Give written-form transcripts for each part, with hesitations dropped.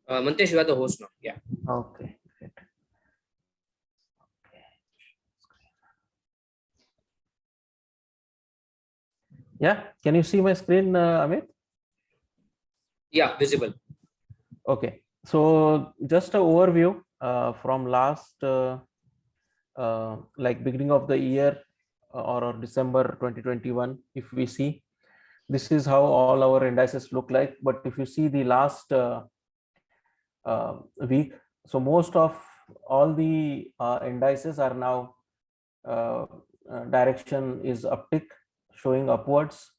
Mantesh, you are the host now. Yeah. Okay. Great. Yeah. Can you see my screen, Amit? Yeah, visible. Okay. So just an overview from last like beginning of the year or December 2021. If we see, this is how all our indices look like. But if you see the last week, so most of all the indices are now direction is uptick, showing upwards.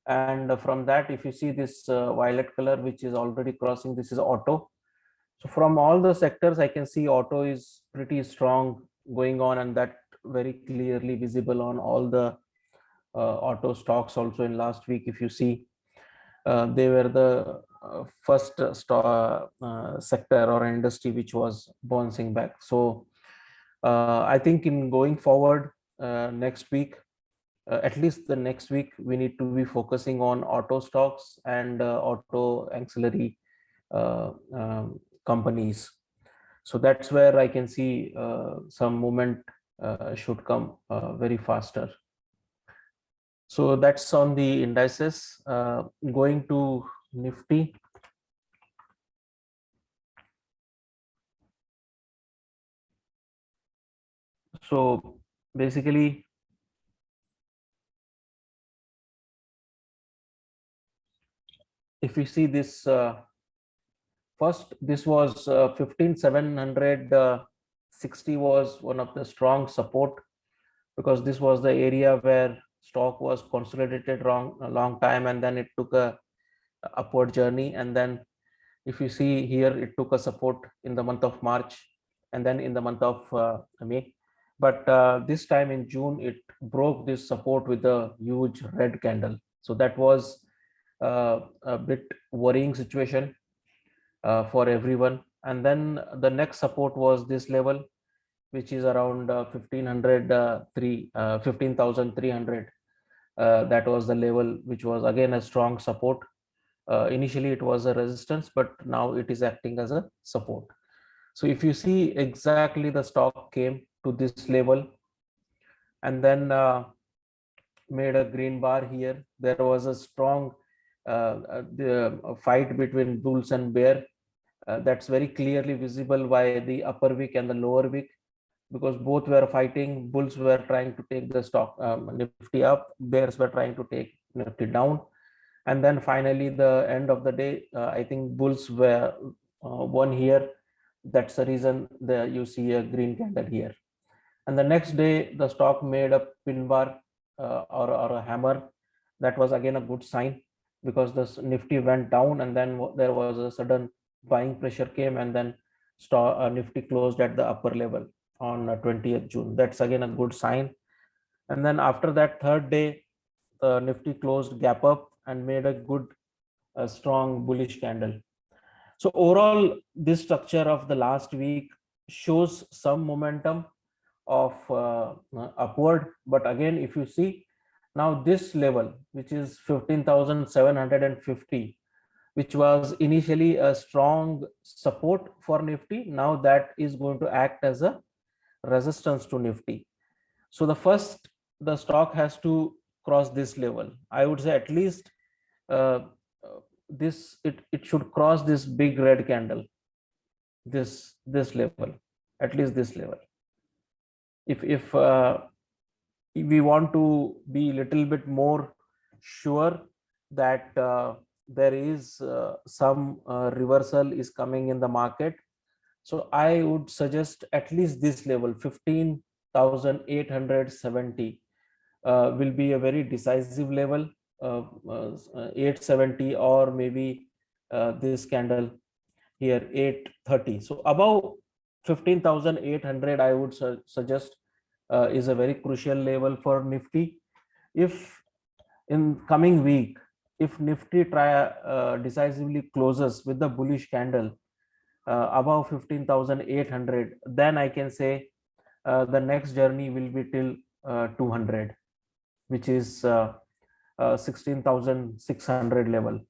And from that, if you see this violet color, which is already crossing, this is auto. So from all the sectors, I can see auto is pretty strong going on, and that very clearly visible on all the auto stocks also in last week. If you see, they were the first sector or industry which was bouncing back. So I think in going forward, next week, at least the next week, we need to be focusing on auto stocks and auto ancillary companies. So that's where I can see some movement should come very faster. So that's on the indices. Going to Nifty. So basically, if we see this first, this was 15,760 was one of the strong support, because this was the area where stock was consolidated wrong a long time, and then it took a upward journey. And then if you see here, it took a support in the month of March and then in the month of May. But this time in June, it broke this support with a huge red candle. So that was a bit worrying situation for everyone. And then the next support was this level, which is around 15,300. That was the level which was again a strong support. Initially it was a resistance, but now it is acting as a support. So if you see, exactly the stock came to this level and then made a green bar here. There was a strong fight between bulls and bear. That's very clearly visible by the upper wick and the lower wick, because both were fighting. Bulls were trying to take the stock Nifty up, bears were trying to take Nifty down. And then finally, the end of the day, I think bulls were won here. That's the reason that you see a green candle here. And the next day, the stock made a pin bar or a hammer. That was again a good sign, because the Nifty went down and then there was a sudden buying pressure came, and then Nifty closed at the upper level on 20th June. That's again a good sign. And then after that, third day, Nifty closed gap up and made a good, strong bullish candle. So overall, this structure of the last week shows some momentum of upward. But again, if you see now this level, which is 15,750, which was initially a strong support for Nifty, now that is going to act as a resistance to Nifty. So the stock has to cross this level. I would say at least uh, it should cross this big red candle, this level, at least this level. If we want to be a little bit more sure that there is some reversal is coming in the market, so I would suggest at least this level, 15,870 will be a very decisive level. 870, or maybe this candle here 830. So above 15,800, I would suggest is a very crucial level for Nifty. If in coming week, if Nifty decisively closes with the bullish candle above 15,800, then I can say the next journey will be till 200, which is 16,600 level.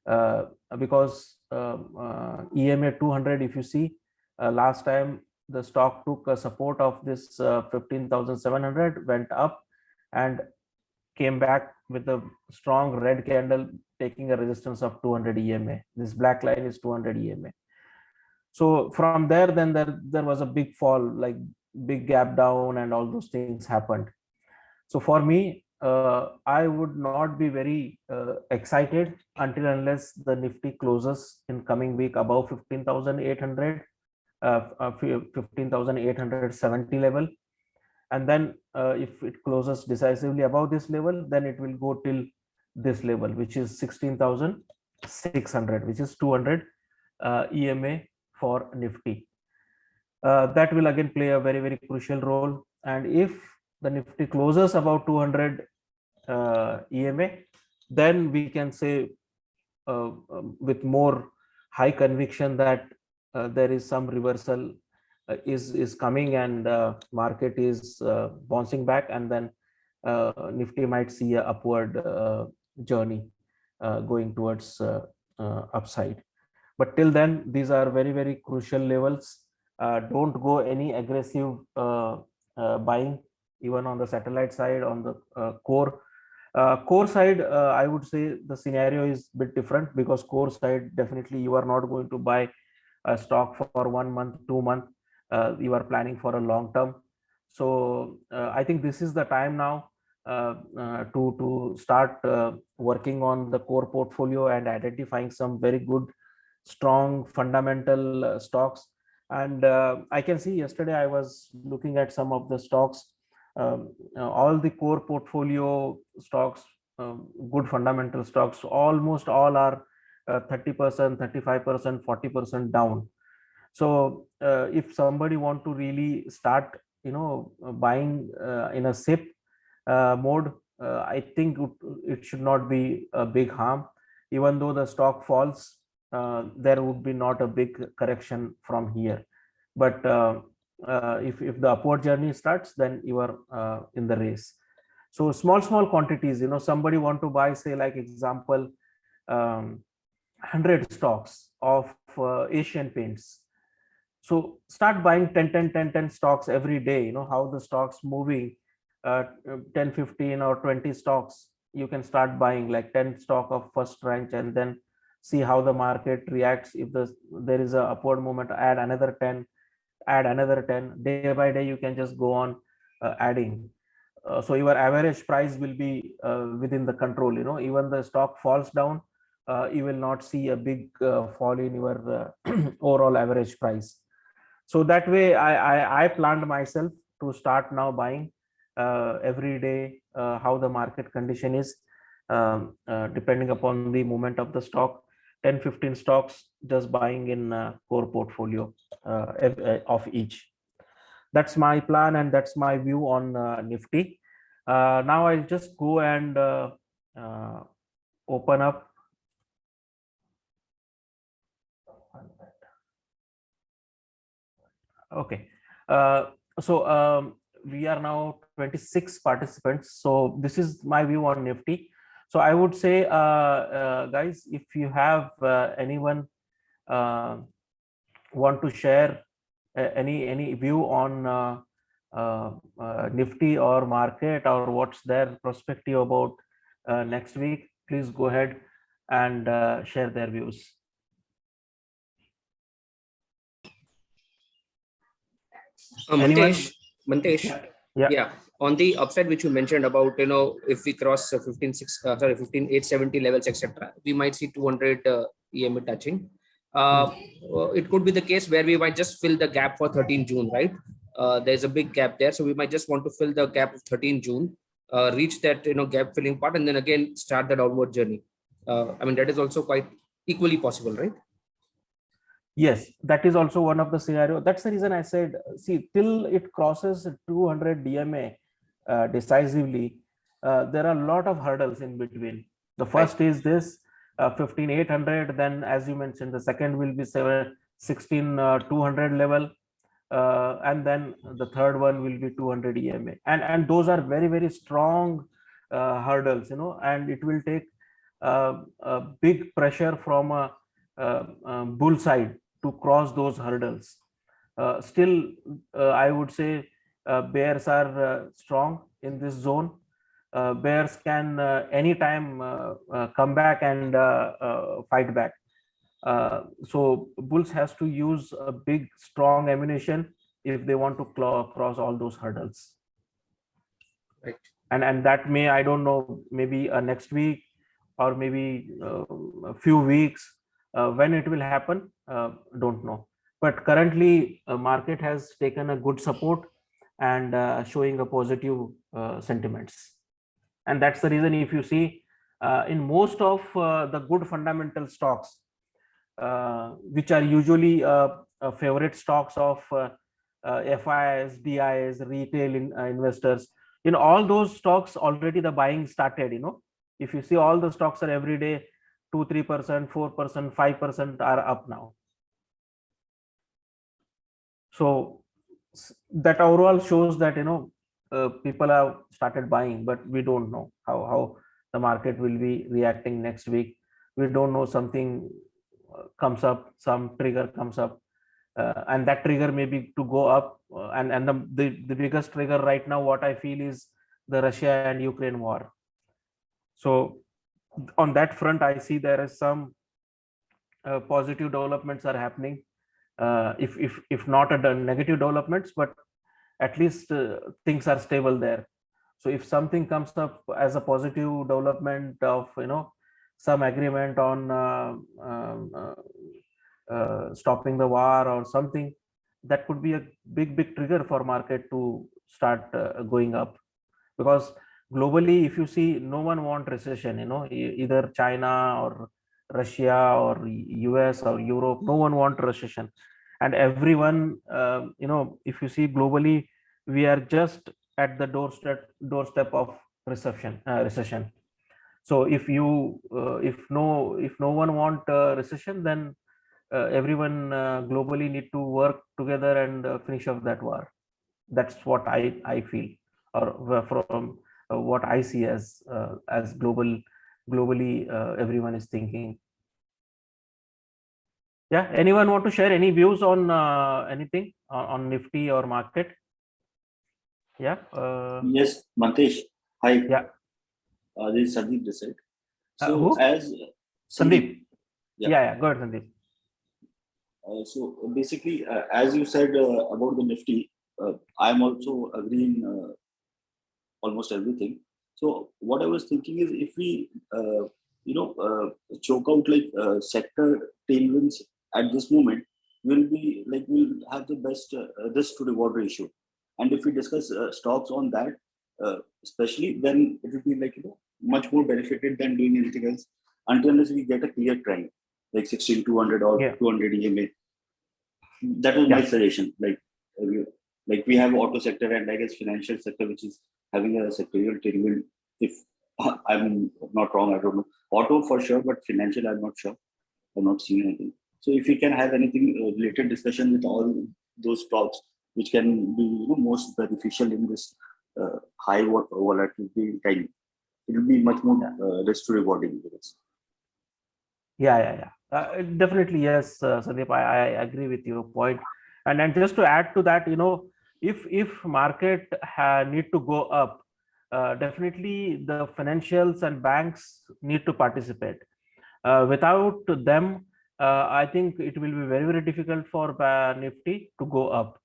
because EMA 200, if you see, last time the stock took a support of this 15,700, went up and came back with a strong red candle taking a resistance of 200 EMA. This black line is 200 EMA. So from there, then there was a big fall, like big gap down, and all those things happened. So for me, I would not be very excited until unless the Nifty closes in coming week above 15,800, 15,870 level. And then if it closes decisively above this level, then it will go till this level, which is 16,600, which is 200 EMA for Nifty. That will again play a very, very crucial role. And if the Nifty closes about 200 EMA, then we can say with more high conviction that there is some reversal is coming, and market is bouncing back, and then Nifty might see a upward journey going towards upside. But till then, these are very, very crucial levels. Don't go any aggressive buying, even on the satellite side, on the core. Core side, I would say the scenario is a bit different, because core side, definitely you are not going to buy a stock for 1 month, 2 months. You are planning for a long term. So I think this is the time now to start working on the core portfolio and identifying some very good, strong fundamental stocks. And I can see yesterday I was looking at some of the stocks, all the core portfolio stocks, good fundamental stocks, almost all are 30%, 35%, 40% down. So if somebody want to really start, buying in a SIP mode, I think it should not be a big harm. Even though the stock falls, there would be not a big correction from here. But if the upward journey starts, then you are in the race. So small quantities, somebody want to buy, say, like example, 100 stocks of Asian Paints. So start buying 10 stocks every day. How the stocks moving, 10, 15 or 20 stocks. You can start buying like 10 stock of first rank, and then see how the market reacts. If there is a upward movement, add another 10, add another 10. Day by day, you can just go on adding. So your average price will be within the control. Even the stock falls down, you will not see a big fall in your overall average price. So that way, I planned myself to start now buying every day, how the market condition is, depending upon the movement of the stock. 10, 15 stocks just buying in core portfolio of each. That's my plan, and that's my view on Nifty. Now I'll just go and open up. Okay. So we are now 26 participants. So this is my view on Nifty. So I would say, guys, if you have anyone want to share any view on Nifty or market, or what's their perspective about next week, please go ahead and share their views. Mantesh, yeah. On the upside, which you mentioned about, if we cross 15,870 levels, etc., we might see 200 EMA touching. It could be the case where we might just fill the gap for 13 June, right? There's a big gap there, so we might just want to fill the gap of 13 June, reach that gap filling part, and then again start the downward journey. I mean, that is also quite equally possible, right? Yes, that is also one of the scenario. That's the reason I said, see, till it crosses 200 DMA decisively, there are a lot of hurdles in between. The first is this 15,800. Then, as you mentioned, the second will be 16,200 level, and then the third one will be 200 EMA. And those are very, very strong hurdles, and it will take a big pressure from a bull side to cross those hurdles. Still, I would say bears are strong in this zone. Bears can anytime come back and fight back. So bulls has to use a big strong ammunition if they want to cross all those hurdles. Right. And that may, I don't know, maybe next week or maybe a few weeks. When it will happen, don't know. But currently market has taken a good support and showing a positive sentiments. And that's the reason, if you see in most of the good fundamental stocks, which are usually favorite stocks of FIs, DIs, retail investors, in all those stocks already the buying started. If you see, all the stocks are every day 2-3%, 4%, 5% are up now. So that overall shows that people have started buying, but we don't know how the market will be reacting next week. We don't know, something comes up, some trigger comes up, and that trigger may be to go up, and the biggest trigger right now, what I feel, is the Russia and Ukraine war. So on that front, I see there is some positive developments are happening, if not a negative developments, but at least things are stable there. So if something comes up as a positive development of some agreement on stopping the war or something, that could be a big trigger for market to start going up. Because globally, if you see, no one want recession. Either China or Russia or US or Europe, no one want recession. And everyone, if you see globally, we are just at the doorstep of recession. So if no one want recession, then everyone globally need to work together and finish off that war. That's what I feel, or from what I see as globally everyone is thinking. Yeah, anyone want to share any views on anything on Nifty or market? Yeah. Yes, Mantesh. Hi. Yeah. This is Sandeep this side. So Who? as Sandeep. Yeah. Yeah. Go ahead, Sandeep. So basically, as you said about the Nifty, I'm also agreeing almost everything. So what I was thinking is, if we choke out like sector tailwinds at this moment, we'll have the best risk to reward ratio. And if we discuss stocks on that, especially, then it will be much more benefited than doing anything else, until unless we get a clear trend like 16,200 or 200 EMA. That was my suggestion. Like we have auto sector and I guess financial sector, which is having a sectorial tailwind. If I'm not wrong, I don't know. Auto for sure, but financial, I'm not sure. I'm not seeing anything. So if we can have anything related discussion with all those stocks, which can be most beneficial in this high volatility time, it will be much more risk to rewarding. Yeah. Definitely, yes, Sandeep. I agree with your point. And then just to add to that, if market need to go up, definitely the financials and banks need to participate. Without them, I think it will be very difficult for Nifty to go up.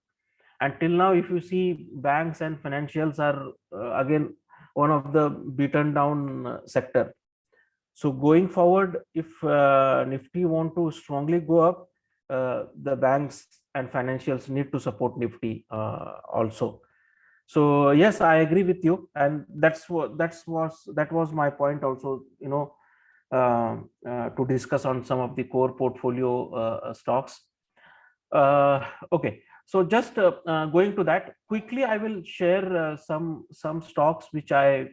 Until now, if you see, banks and financials are again one of the beaten down sector. So going forward, if Nifty want to strongly go up, the banks and financials need to support Nifty also. So yes, I agree with you, and that was my point also. To discuss on some of the core portfolio stocks. Okay, so just going to that quickly, I will share some stocks which I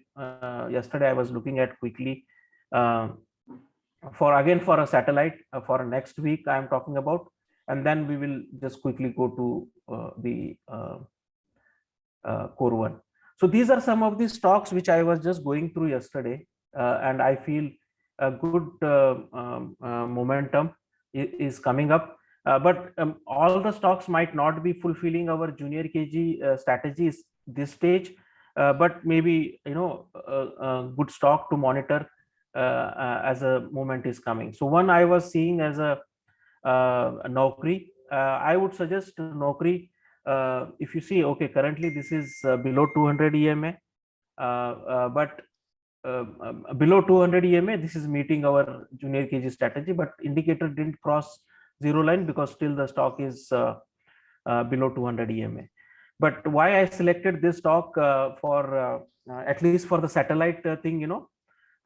yesterday I was looking at quickly. For a satellite for next week I am talking about, and then we will just quickly go to the core one. So these are some of the stocks which I was just going through yesterday, and I feel a good momentum is coming up. But all the stocks might not be fulfilling our junior KG strategies this stage, but maybe a good stock to monitor as a moment is coming. So one I was seeing as a Naukri. I would suggest Naukri. If you see, okay, currently this is below 200 EMA, but below 200 EMA, this is meeting our junior KG strategy, but indicator didn't cross zero line because still the stock is below 200 EMA. But why I selected this stock for at least for the satellite thing,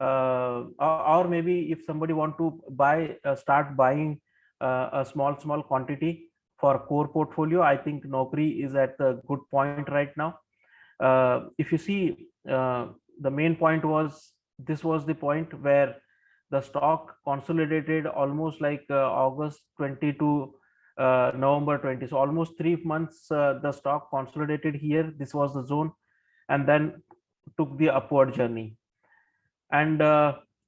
or maybe if somebody want to buy, start buying a small quantity for core portfolio, I think Naukri is at a good point right now. If you see, the main point was, this was the point where the stock consolidated almost like August 20 to November 20. So almost 3 months the stock consolidated here. This was the zone, and then took the upward journey. And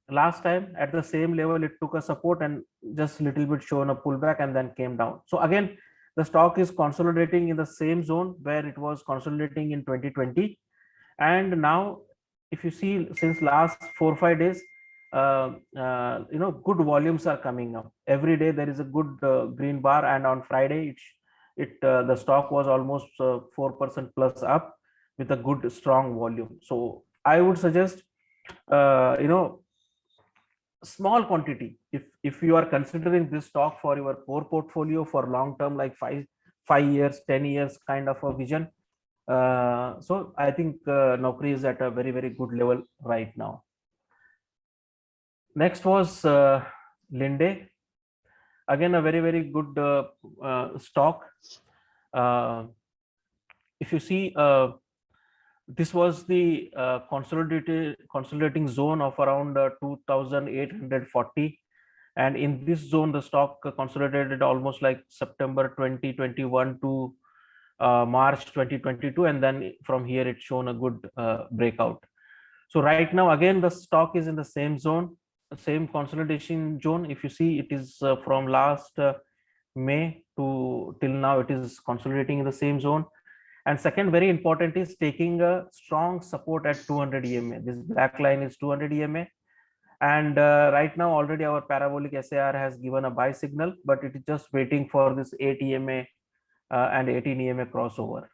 last time at the same level, it took a support and just a little bit shown a pullback and then came down. So again, the stock is consolidating in the same zone where it was consolidating in 2020. And now, if you see, since last 4 or 5 days, good volumes are coming up. Every day there is a good green bar, and on Friday, the stock was almost 4% plus up with a good strong volume. So I would suggest small quantity if you are considering this stock for your core portfolio for long term, like 5 years, 10 years kind of a vision. So I think Naukri is at a very, very good level right now. Next was Linde. Again, a very, very good stock. If you see, this was the consolidating zone of around 2,840, and in this zone the stock consolidated almost like September 2021 to March 2022, and then from here it's shown a good breakout. So right now again the stock is in the same zone, same consolidation zone. If you see, it is from last May to till now, it is consolidating in the same zone. And second, very important, is taking a strong support at 200 EMA. This black line is 200 EMA. And right now already our parabolic SAR has given a buy signal, but it is just waiting for this 8 EMA and 18 EMA crossover.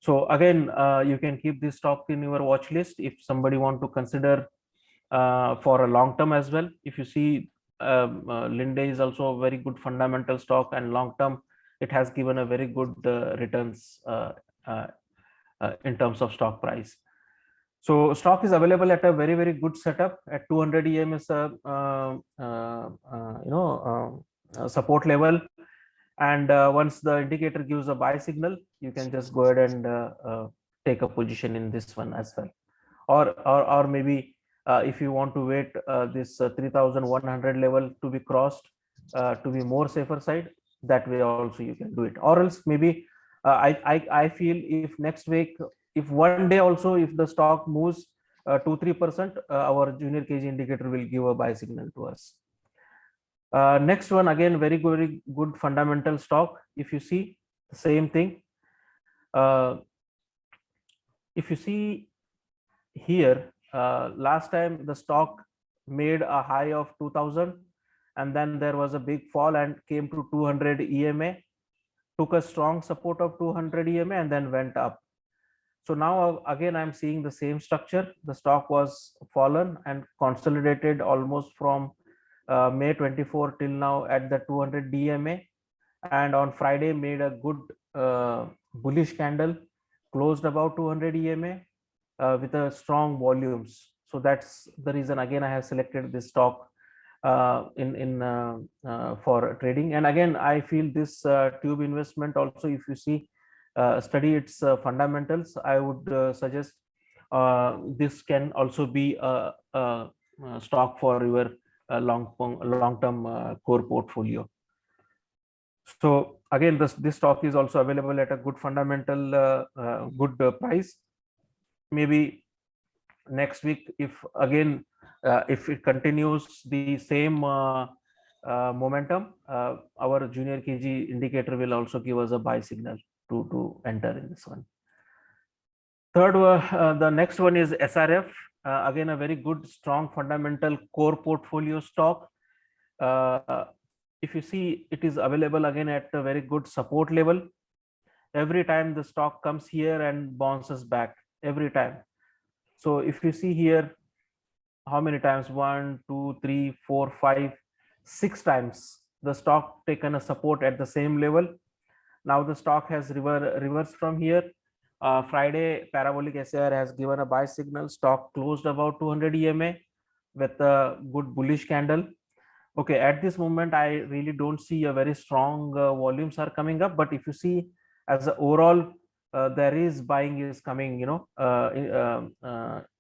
So again, you can keep this stock in your watch list if somebody want to consider for a long term as well. If you see, Linde is also a very good fundamental stock, and long term it has given a very good returns in terms of stock price. So stock is available at a very, very good setup at 200 EMS support level. And once the indicator gives a buy signal, you can just go ahead and take a position in this one as well. Or maybe if you want to wait this 3,100 level to be crossed to be more safer side, that way also you can do it. Or else maybe I feel if next week, if one day also, if the stock moves 2-3%, our junior KG indicator will give a buy signal to us. Next one, again, very good fundamental stock. If you see, the same thing. If you see here, last time the stock made a high of 2,000, and then there was a big fall and came to 200 EMA, took a strong support of 200 EMA, and then went up. So now again I'm seeing the same structure. The stock was fallen and consolidated almost from May 24 till now at the 200 DMA, and on Friday made a good bullish candle, closed about 200 EMA with a strong volumes. So that's the reason again I have selected this stock for trading. And again, I feel this tube investment also, if you see, study its fundamentals, I would suggest this can also be a stock for your long-term core portfolio. So again, this stock is also available at a good fundamental, good price. Maybe next week, if again if it continues the same momentum, our junior KG indicator will also give us a buy signal to enter in this one. Third, the next one is SRF. Again, a very good, strong, fundamental core portfolio stock. If you see, it is available again at a very good support level. Every time the stock comes here and bounces back, every time. So if you see here, how many times? 1, 2, 3, 4, 5, 6 times the stock taken a support at the same level. Now the stock has reversed from here. Friday, Parabolic SAR has given a buy signal. Stock closed about 200 EMA with a good bullish candle. Okay, at this moment, I really don't see a very strong volumes are coming up. But if you see as a overall, there is buying is coming,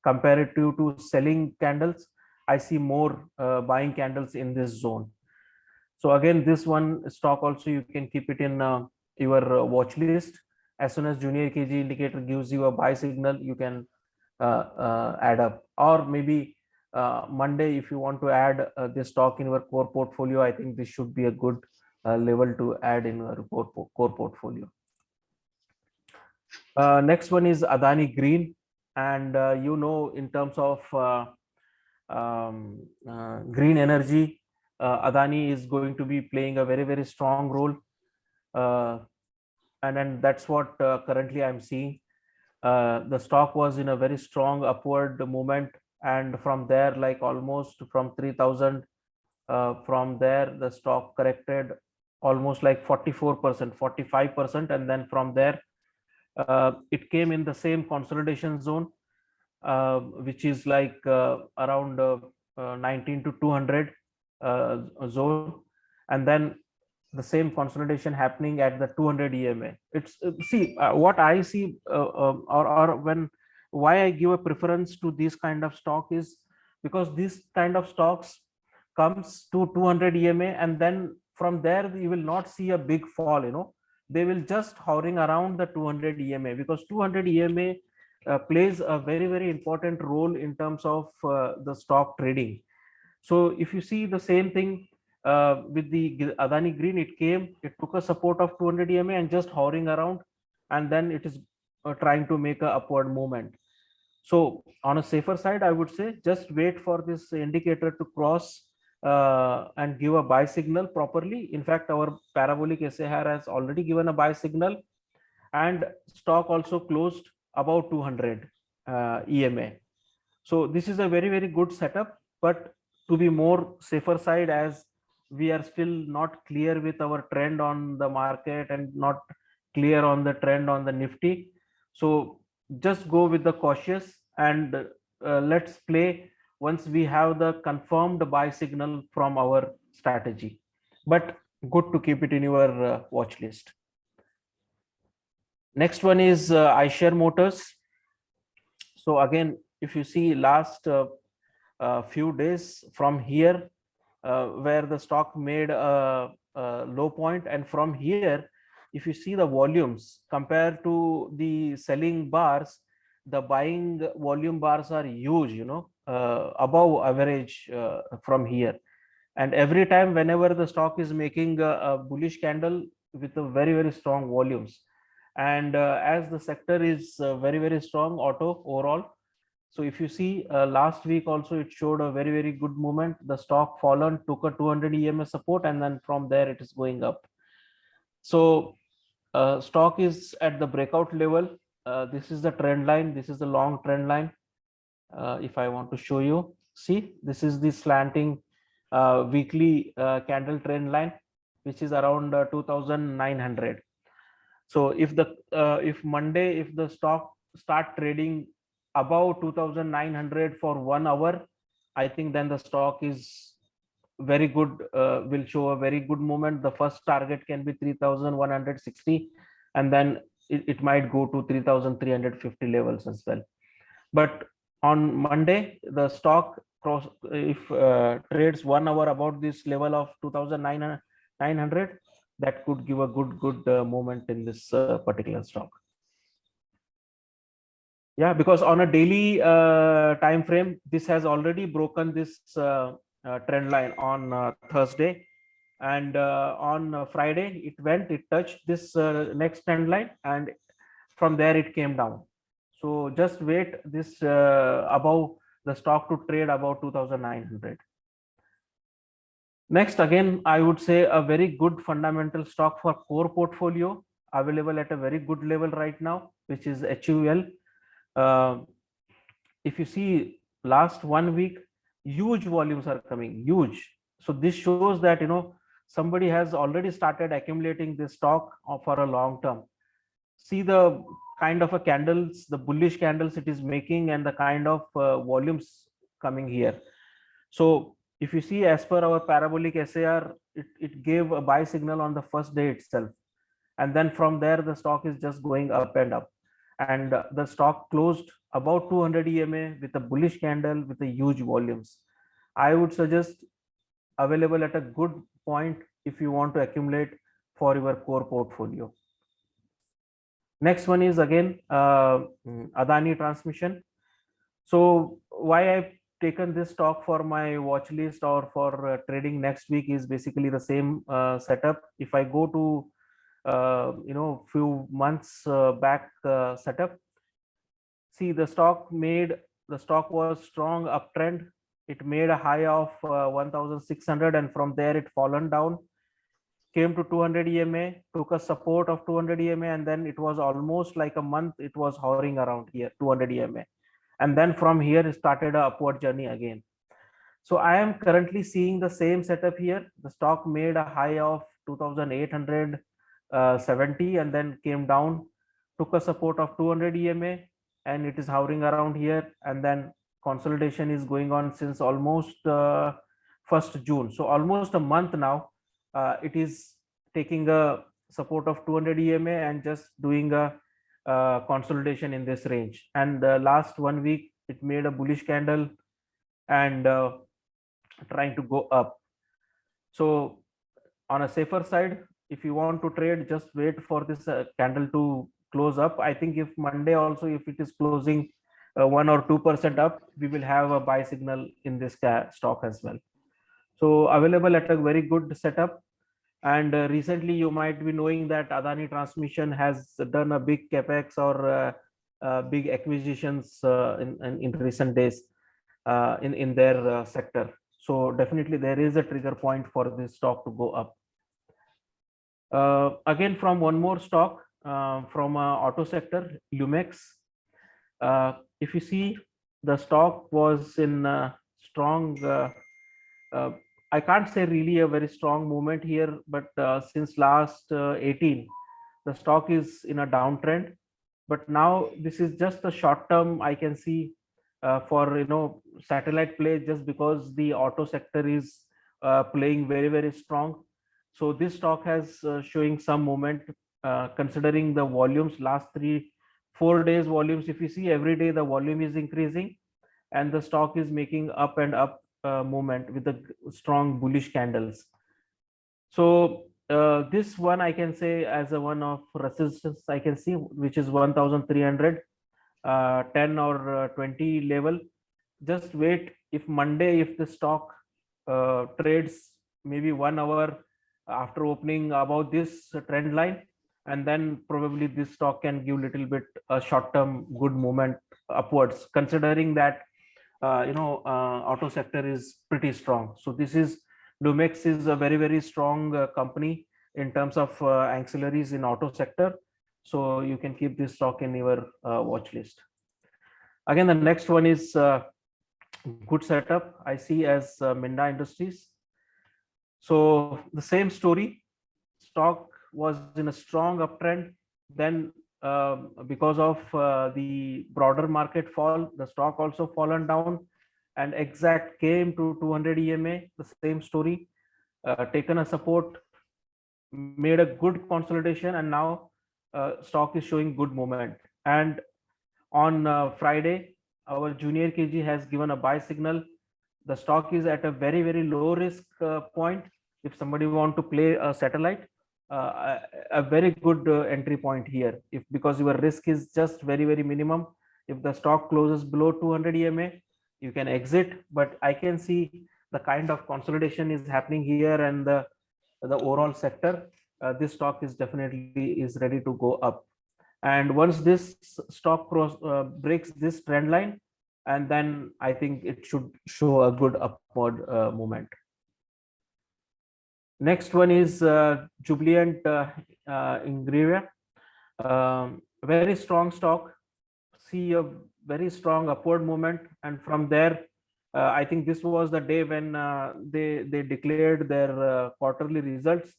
comparative to selling candles, I see more buying candles in this zone. So again, this one stock also you can keep it in your watch list. As soon as junior KG indicator gives you a buy signal, you can add up. Or maybe Monday, if you want to add this stock in your core portfolio, I think this should be a good level to add in your core portfolio. Next one is Adani Green, and in terms of green energy, Adani is going to be playing a very, very strong role, and then that's what currently I'm seeing. The stock was in a very strong upward movement, and from there, like almost from 3,000, from there the stock corrected almost like 44%, 45%, and then from there it came in the same consolidation zone, which is like around 19 to 200 zone, and then the same consolidation happening at the 200 EMA. It's see what I see, or when why I give a preference to this kind of stock is because this kind of stocks comes to 200 EMA, and then from there you will not see a big fall. They will just hovering around the 200 EMA, because 200 EMA plays a very, very important role in terms of the stock trading. So if you see the same thing with the Adani Green, it took a support of 200 EMA and just hovering around, and then it is trying to make a upward movement. So on a safer side, I would say just wait for this indicator to cross and give a buy signal properly. In fact, our Parabolic SAR has already given a buy signal, and stock also closed about 200 EMA. So this is a very, very good setup, but to be more safer side, as we are still not clear with our trend on the market and not clear on the trend on the Nifty, so just go with the cautious, and let's play once we have the confirmed buy signal from our strategy. But good to keep it in your watch list. Next one is iShare Motors. So again, if you see last few days from here, where the stock made a low point, and from here, if you see the volumes compared to the selling bars, the buying volume bars are huge, above average from here. And every time whenever the stock is making a bullish candle with a very, very strong volumes, and as the sector is very, very strong auto overall. So if you see last week also, it showed a very, very good movement. The stock fallen, took a 200 EMA support, and then from there it is going up. So stock is at the breakout level. This is the trend line. This is the long trend line. If I want to show you, see, this is the slanting weekly candle trend line, which is around 2,900. So if Monday, if the stock start trading above 2,900 for 1 hour, I think then the stock is very good, will show a very good movement. The first target can be 3,160, and then it might go to 3,350 levels as well. But on Monday, the stock if trades 1 hour about this level of 2,900, that could give a good moment in this particular stock. Yeah, because on a daily time frame, this has already broken this trend line on Thursday, and on Friday it touched this next trend line, and from there it came down. So just wait this above the stock to trade about 2,900. Next, again, I would say a very good fundamental stock for core portfolio available at a very good level right now, which is HUL. Uh, if you see last 1 week, huge volumes are coming, huge. So this shows that, somebody has already started accumulating this stock for a long term. See the kind of a candles, the bullish candles it is making, and the kind of volumes coming here. So if you see, as per our parabolic SAR, it gave a buy signal on the first day itself, and then from there the stock is just going up and up, and the stock closed about 200 EMA with a bullish candle with a huge volumes. I would suggest available at a good point if you want to accumulate for your core portfolio. Next one is again Adani Transmission. So why I've taken this stock for my watch list or for trading next week is basically the same setup. If I go to few months back setup, see the stock was strong uptrend. It made a high of 1,600, and from there it fallen down, came to 200 EMA, took a support of 200 EMA, and then it was almost like a month it was hovering around here 200 EMA, and then from here it started a upward journey again. So I am currently seeing the same setup here. The stock made a high of 2,870 and then came down, took a support of 200 EMA, and it is hovering around here, and then consolidation is going on since almost 1st June. So almost a month now. It is taking a support of 200 EMA and just doing a consolidation in this range. And last 1 week it made a bullish candle and trying to go up. So on a safer side, if you want to trade, just wait for this candle to close up. I think if Monday also, if it is closing 1 or 2% up, we will have a buy signal in this stock as well. So available at a very good setup. And recently you might be knowing that Adani Transmission has done a big capex or big acquisitions in recent days in their sector. So definitely there is a trigger point for this stock to go up. Again, from one more stock from auto sector, Lumax. If you see, the stock was in strong I can't say really a very strong movement here, but since last 18, the stock is in a downtrend. But now this is just a short term, I can see for satellite play, just because the auto sector is playing very, very strong. So this stock has showing some movement considering the volumes last 3-4 days volumes. If you see, every day the volume is increasing and the stock is making up and up movement with the strong bullish candles. So this one I can say as a one of resistance I can see, which is 1,300 10 or 20 level. Just wait, if Monday, if the stock trades maybe 1 hour after opening above this trend line, and then probably this stock can give little bit a short-term good movement upwards, considering that auto sector is pretty strong. So this is Lumax is a very, very strong company in terms of ancillaries in auto sector. So you can keep this stock in your watch list. Again, the next one is good setup I see as Minda Industries. So the same story, stock was in a strong uptrend, then because of the broader market fall, the stock also fallen down, and exact came to 200 EMA, the same story, taken a support, made a good consolidation, and now stock is showing good moment. And on Friday, our junior KG has given a buy signal. The stock is at a very, very low risk point. If somebody want to play a satellite, a very good entry point here, if because your risk is just very, very minimum, If the stock closes below 200 EMA, you can exit. But I can see the kind of consolidation is happening here, and the overall sector, this stock is definitely is ready to go up. And once this stock breaks this trend line, and then I think it should show a good upward movement. Next one is Jubilant Ingrevia. Very strong stock, see a very strong upward movement, and from there I think this was the day when they declared their quarterly results,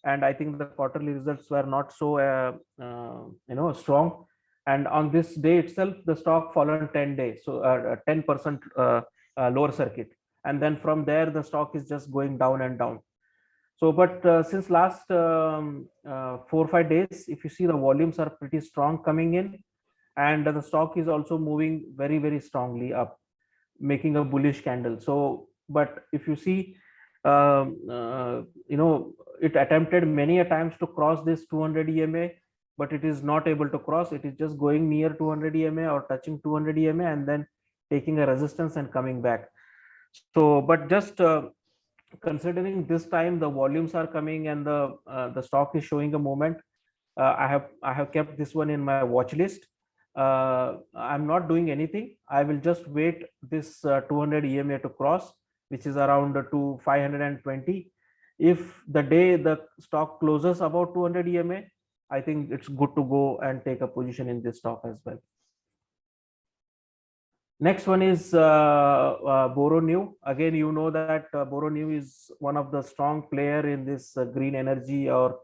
and I think the quarterly results were not so strong, and on this day itself the stock fallen 10 days, so 10% lower circuit, and then from there the stock is just going down and down. So, but since last 4-5 days, if you see, the volumes are pretty strong coming in, and the stock is also moving very, very strongly up, making a bullish candle. So, but if you see, it attempted many a times to cross this 200 EMA, but it is not able to cross. It is just going near 200 EMA or touching 200 EMA and then taking a resistance and coming back. So, but just considering this time the volumes are coming and the stock is showing a moment, I have kept this one in my watch list. I'm not doing anything. I will just wait this 200 EMA to cross, which is around to 520. If the day the stock closes about 200 EMA, I think it's good to go and take a position in this stock as well. Next one is Boronew. Again, you know that Boronew is one of the strong player in this green energy or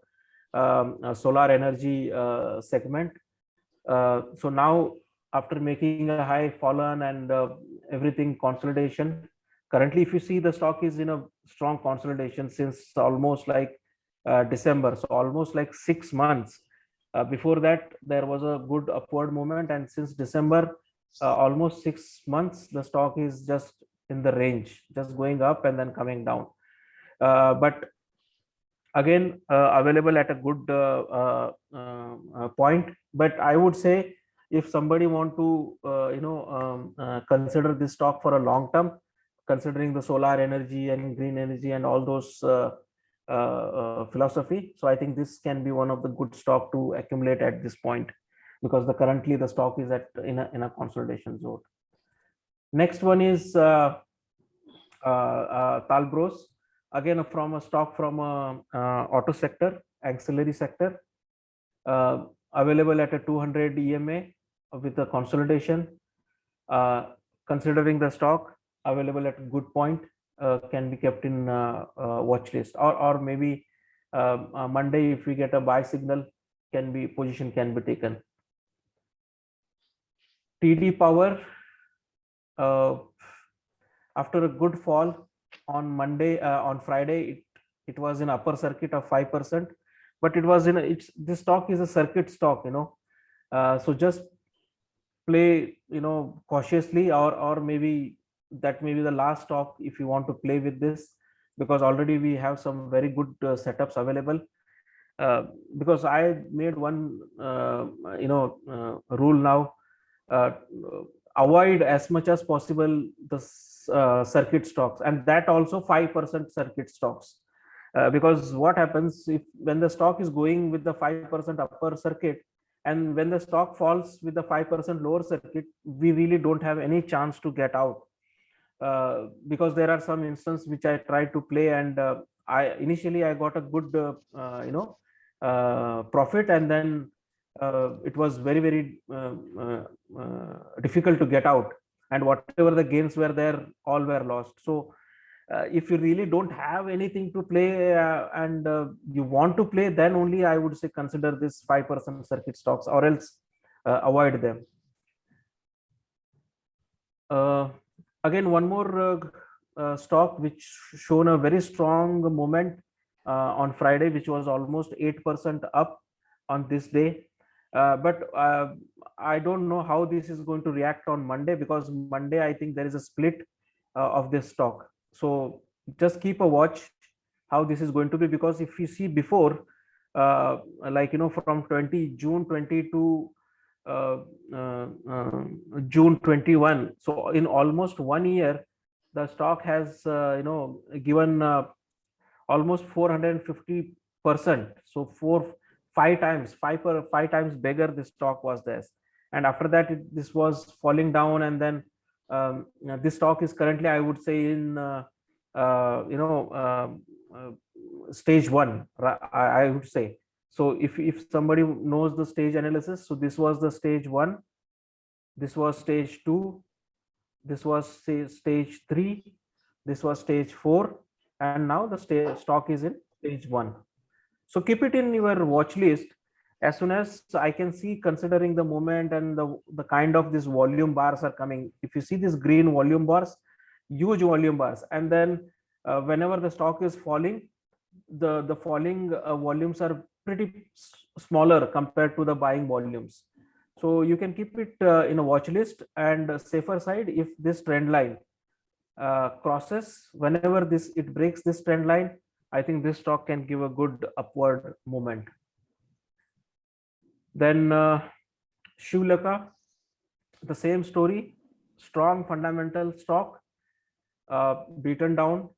solar energy segment. So now, after making a high fallen and everything consolidation, currently if you see, the stock is in a strong consolidation since almost like December, so almost like 6 months. Before that there was a good upward movement, and since December, almost 6 months the stock is just in the range, just going up and then coming down, but again available at a good point. But I would say, if somebody want to consider this stock for a long term, considering the solar energy and green energy and all those philosophy, so I think this can be one of the good stock to accumulate at this point, because currently the stock is at in a consolidation zone. Next one is Talbros, again from a stock from auto sector, auxiliary sector, available at a 200 EMA with a consolidation. Considering the stock available at a good point, can be kept in watch list, or maybe Monday, if we get a buy signal, position can be taken. TD Power, after a good fall on Monday, on Friday, it was in upper circuit of 5%, but it was in this stock is a circuit stock, so just play, cautiously, or maybe that may be the last stock if you want to play with this, because already we have some very good setups available. Because I made one rule now, avoid as much as possible the circuit stocks, and that also 5% circuit stocks, because what happens when the stock is going with the 5% upper circuit, and when the stock falls with the 5% lower circuit, we really don't have any chance to get out, because there are some instances which I tried to play, and initially I got a good profit, and then it was very, very difficult to get out, and whatever the gains were there, all were lost. So if you really don't have anything to play, and you want to play, then only I would say consider this 5% circuit stocks, or else avoid them. Again, one more stock which shown a very strong moment on Friday, which was almost 8% up on this day. But I don't know how this is going to react on Monday, because Monday I think there is a split of this stock. So just keep a watch how this is going to be, because if you see before, from June 20 to June 21. So in almost 1 year, the stock has given almost 450%. So five times bigger the stock was this. And after that, this was falling down, and then this stock is currently, I would say, in stage one. I would say. So if somebody knows the stage analysis, so this was the stage one, this was stage two, this was stage three, this was stage four, and now the stock is in stage one. So keep it in your watch list. As soon as I can see, considering the moment and the kind of this volume bars are coming, if you see this green volume bars, huge volume bars, and then whenever the stock is falling, the falling volumes are pretty smaller compared to the buying volumes. So you can keep it in a watch list, and safer side, if this trend line crosses, whenever it breaks this trend line, I think this stock can give a good upward movement. Then Shivlaka, the same story, strong fundamental stock, beaten down,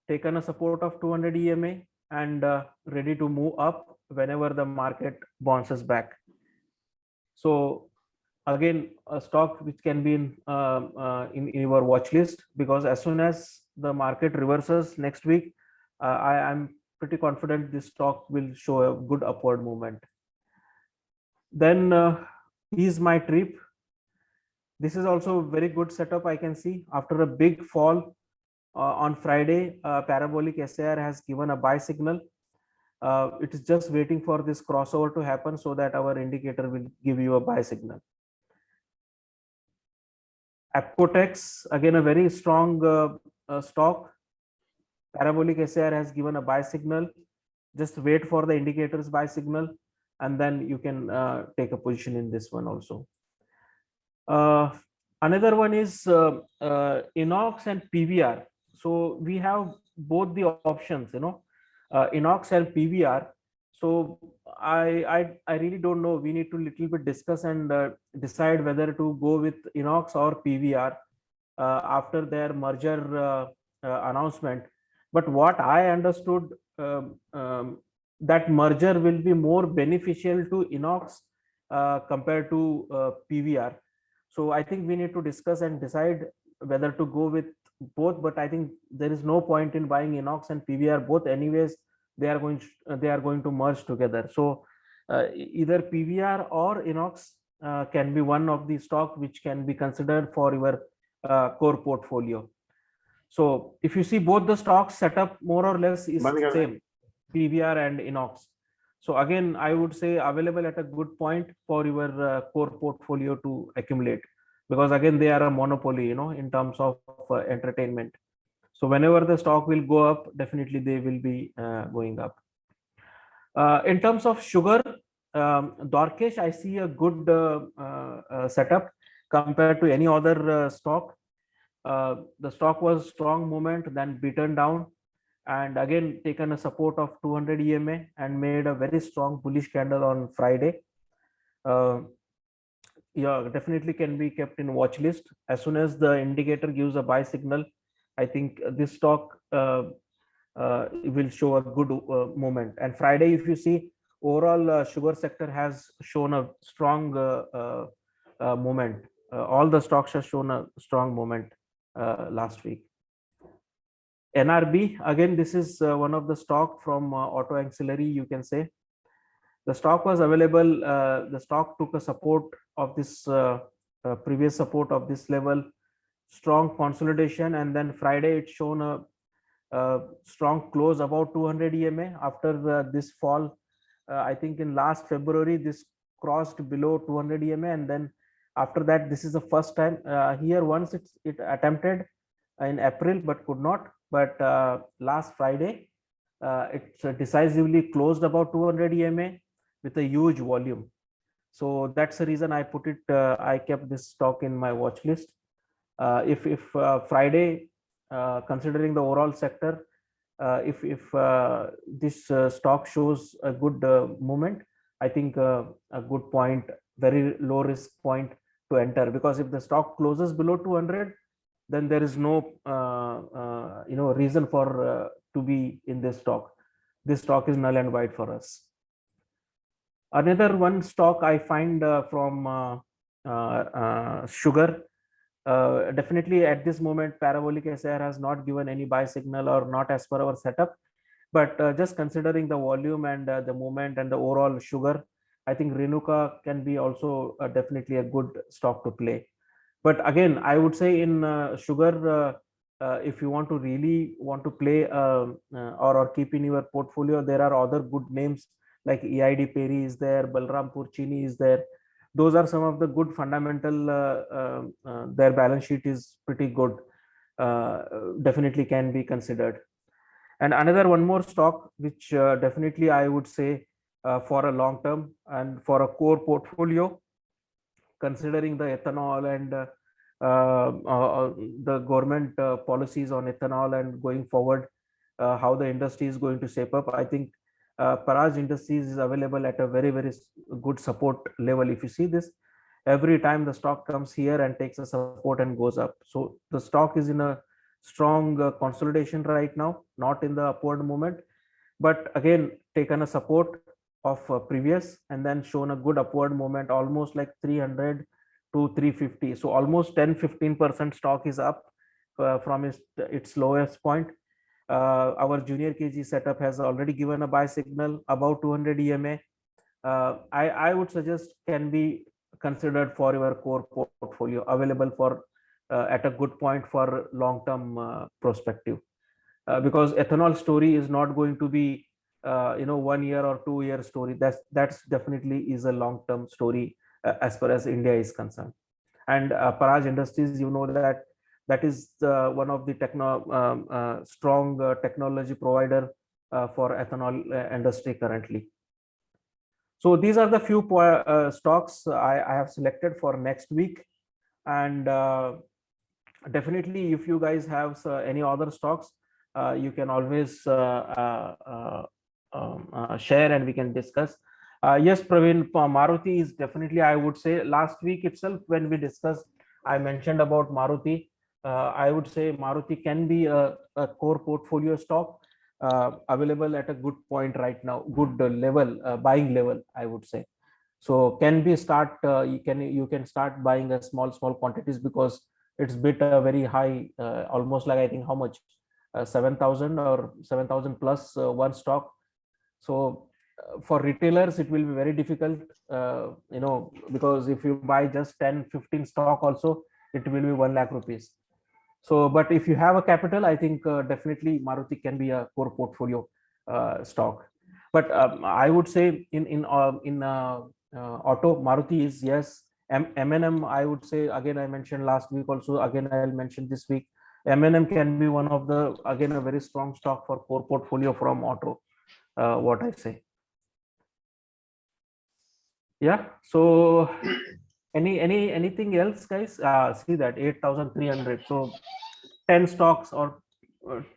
taken a support of 200 EMA, and ready to move up whenever the market bounces back. So again, a stock which can be in your watch list, because as soon as the market reverses next week, I am pretty confident this stock will show a good upward movement. Then Ease My Trip. This is also a very good setup. I can see after a big fall on Friday, parabolic SAR has given a buy signal. It is just waiting for this crossover to happen so that our indicator will give you a buy signal. Apcotex, again a very strong stock. Parabolic SAR has given a buy signal. Just wait for the indicator's buy signal, and then you can take a position in this one also. Another one is Inox and PVR. So we have both the options, Inox and PVR. So I really don't know. We need to little bit discuss and decide whether to go with Inox or PVR after their merger announcement. But what I understood, that merger will be more beneficial to Inox compared to PVR. So I think we need to discuss and decide whether to go with both. But I think there is no point in buying Inox and PVR both. Anyways, they are going to merge together. So either PVR or Inox can be one of the stock which can be considered for your core portfolio. So if you see, both the stocks setup more or less is same, PVR and Inox. So again, I would say available at a good point for your core portfolio to accumulate, because again, they are a monopoly, in terms of entertainment. So whenever the stock will go up, definitely they will be going up. In terms of sugar, Dorkesh, I see a good setup compared to any other stock. The stock was strong moment, then beaten down, and again taken a support of 200 EMA and made a very strong bullish candle on Friday. Yeah, definitely can be kept in watch list. As soon as the indicator gives a buy signal, I think this stock will show a good moment. And Friday, if you see, overall sugar sector has shown a strong moment. All the stocks have shown a strong moment last week. NRB, again, this is one of the stock from auto ancillary, you can say. The stock was available. The stock took a support of this previous support of this level, strong consolidation, and then Friday it's shown a strong close about 200 EMA after this fall. I think in last February this crossed below 200 EMA, and then after that this is the first time here. Once it attempted in April but could not, but last Friday it decisively closed about 200 EMA with a huge volume. So that's the reason I put it, I kept this stock in my watch list. If Friday, considering the overall sector, if this stock shows a good movement, I think a good point very low risk point to enter, because if the stock closes below 200, then there is no reason for to be in this stock. This stock is null and void for us. Another one stock I find from sugar. Definitely at this moment, Parabolic SIR has not given any buy signal or not as per our setup. But just considering the volume and the movement and the overall sugar, I think Renuka can be also definitely a good stock to play. But again, I would say in sugar, if you want to really want to play or keep in your portfolio, there are other good names like EID Perry is there, Balrampur Chini is there. Those are some of the good fundamental. Their balance sheet is pretty good. Definitely can be considered. And another one more stock, which definitely I would say for a long term and for a core portfolio, considering the ethanol and the government policies on ethanol and going forward, how the industry is going to shape up, I think Paraj Industries is available at a very, very good support level. If you see this, every time the stock comes here and takes a support and goes up. So the stock is in a strong consolidation right now, not in the upward movement, but again taken a support of previous and then shown a good upward movement, almost like 300 to 350. So almost 10-15% stock is up from its lowest point. Our junior KG setup has already given a buy signal about 200 EMA. I would suggest can be considered for your core portfolio, available for at a good point for long-term perspective, because ethanol story is not going to be 1 year or 2 year story. That's definitely is a long-term story as far as India is concerned. And Paraj Industries, that is one of the strong technology provider for ethanol industry currently. So these are the few stocks I have selected for next week. And definitely, if you guys have any other stocks, you can always share and we can discuss. Yes, Praveen, Maruti is definitely, I would say, last week itself when we discussed, I mentioned about Maruti. I would say Maruti can be a core portfolio stock available at a good point right now, good level, buying level, I would say. So can be start, you can start buying a small quantities, because it's bit very high, almost like I think how much, 7,000 or 7,000 plus one stock. So for retailers it will be very difficult, because if you buy just 10-15 stock also, it will be 1 lakh rupees. So but if you have a capital, I think definitely Maruti can be a core portfolio stock. But I would say in auto, Maruti is, yes. M&M, I would say, again I mentioned last week also, again I'll mention this week, M&M can be one of the, again, a very strong stock for core portfolio from auto, what I say. Yeah, so anything else, guys? See that 8,300. So 10 stocks or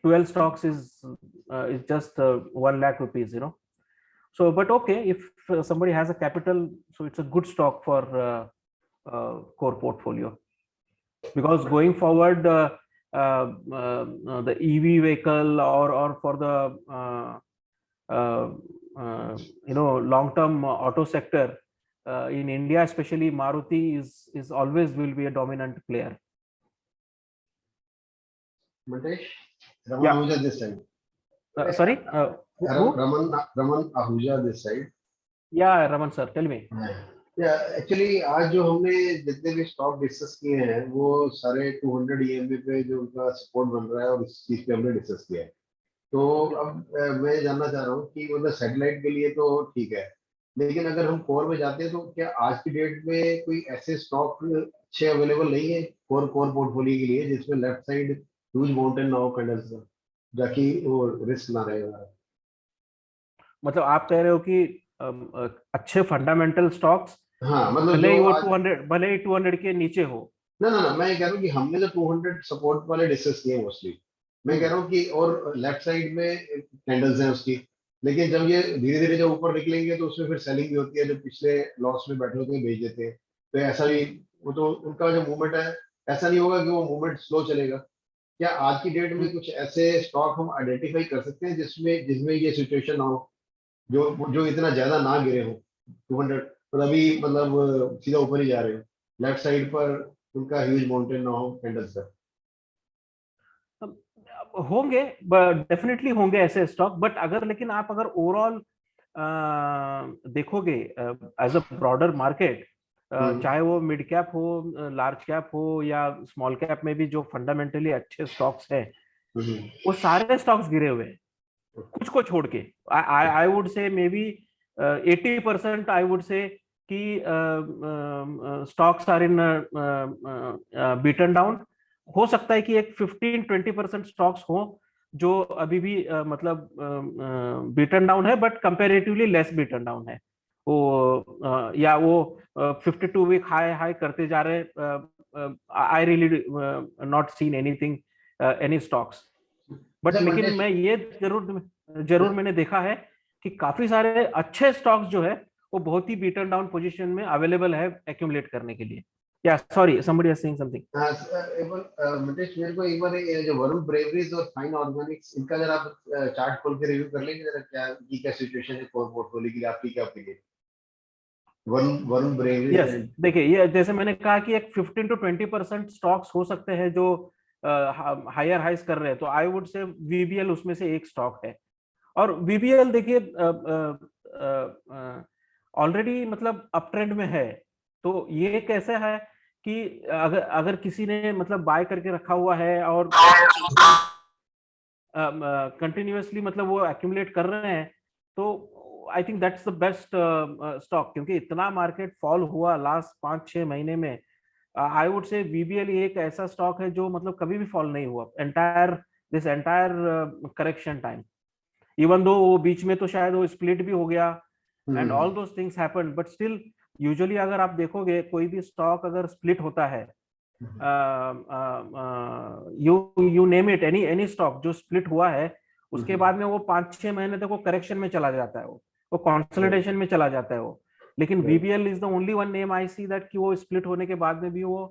12 stocks is just 1 lakh rupees, So, but okay, if somebody has a capital, so it's a good stock for core portfolio, because going forward, the EV vehicle or for the long-term auto sector in India, especially Maruti is always will be a dominant player. Matesh, Raman Ahuja this side. Sorry, Raman Ahuja this side. Yeah, Raman sir, tell me. Yeah, actually आज जो हमने जितने भी stock discuss किए हैं वो सारे 200 EMA पे जो उनका सपोर्ट बन रहा है और इस चीज पे हमने डिस्कस किया है. तो अब मैं जानना चाह रहा हूँ कि मतलब सैटेलाइट के लिए तो ठीक है, लेकिन अगर हम कोर में जाते हैं तो क्या आज की डेट में कोई ऐसे स्टॉक अच्छे अवेलेबल नहीं है कोर पोर्टफोलियो के लिए जिसमें लेफ्ट साइड ह्यूज माउंटेन ना हो कैंडल्स का, जाकि वो रिस्क ना रहेगा? मतलब आप कह रहे हो कि अच्छे फंडामेंटल स्टॉक्स, हाँ, मतलब भले ही वो 200 भले ही 200 के नीचे हो. ना, मैं कह रहा हूँ कि हमने तो 200 सपोर्ट वाले डिस्कस किए मोस्टली. मैं कह रहा हूँ कि और लेफ्ट साइड में कैंडल्स हैं उसकी, लेकिन जब ये धीरे धीरे जब ऊपर निकलेंगे तो उसमें फिर सेलिंग भी होती है, जो पिछले लॉस में बैठे होते हैं बेच देते हैं। तो ऐसा भी, वो तो उनका जो मूवमेंट है, ऐसा नहीं होगा कि वो मूवमेंट स्लो चलेगा। क्या आज की डेट में कुछ ऐसे स्टॉक हम आइडेंटिफाई कर सकते हैं जिसमें जिसमें ये सिचुएशन ना हो, जो जो इतना ज्यादा ना गिरे हो 200, पर अभी मतलब सीधा ऊपर ही जा रहे हो, लेफ्ट साइड पर उनका ह्यूज माउंटेन ना हो कैंडल्स का? होंगे, डेफिनेटली होंगे ऐसे स्टॉक, बट अगर लेकिन आप अगर ओवरऑल देखोगे एज अ ब्रॉडर मार्केट, चाहे वो मिड कैप हो, लार्ज कैप हो या स्मॉल कैप में भी जो फंडामेंटली अच्छे स्टॉक्स हैं, वो सारे स्टॉक्स गिरे हुए हैं, कुछ को छोड़ के। आई वुड से may be 80% I would say कि stocks are in beaten down. हो सकता है कि एक 15-20% स्टॉक्स हो जो अभी भी मतलब बीटन डाउन है, but comparatively less beaten down है वो, या वो 52 वीक हाई हाई करते जा रहे। I really not seen anything, any stocks. But लेकिन मैं ये जरूर मैंने देखा है कि काफी सारे अच्छे स्टॉक्स जो है वो बहुत ही बीटन डाउन पोजीशन में अवेलेबल है एक्यूमुलेट करने के लिए। या sorry, somebody is saying something. Mukesh, मेरे को एक बार ये जो वरुण ब्रेवरीज और फाइन ऑर्गेनिक्स, इनका जरा आप चार्ट खोल के रिव्यू कर लेंगे जरा, क्या की क्या सिचुएशन है कोर पोर्टफोलियो के लिए, आपकी क्या opinion? Varun Varun breweries yes, and देखिए ये जैसे मैंने कहा कि एक 15-20% स्टॉक्स हो सकते हैं जो हायर हाइस कर रहे हैं, तो आई वुड से वीबीएल उसमें से एक स्टॉक है। और वीबीएल देखिए ऑलरेडी मतलब अप ट्रेंड में है, तो ये कैसे है कि अगर अगर किसी ने मतलब बाय करके रखा हुआ है और कंटिन्यूअसली मतलब वो एक्यूमुलेट कर रहे हैं, तो I think that's the best stock, क्योंकि इतना मार्केट फॉल हुआ लास्ट 5-6 महीने में। आई वुड से वीबीएल एक ऐसा स्टॉक है जो मतलब कभी भी फॉल नहीं हुआ entire correction time, even though वो बीच में तो शायद वो स्प्लिट भी हो गया and all those things happened, but still usually अगर आप देखोगे कोई भी स्टॉक अगर स्प्लिट होता है, you name it, any stock जो स्प्लिट हुआ है, उसके बाद में वो 5-6 महीने तक वो करेक्शन में चला जाता है, वो कंसोलिडेशन में चला जाता है वो। लेकिन VBL is the only one name I see that कि वो स्प्लिट होने के बाद में भी वो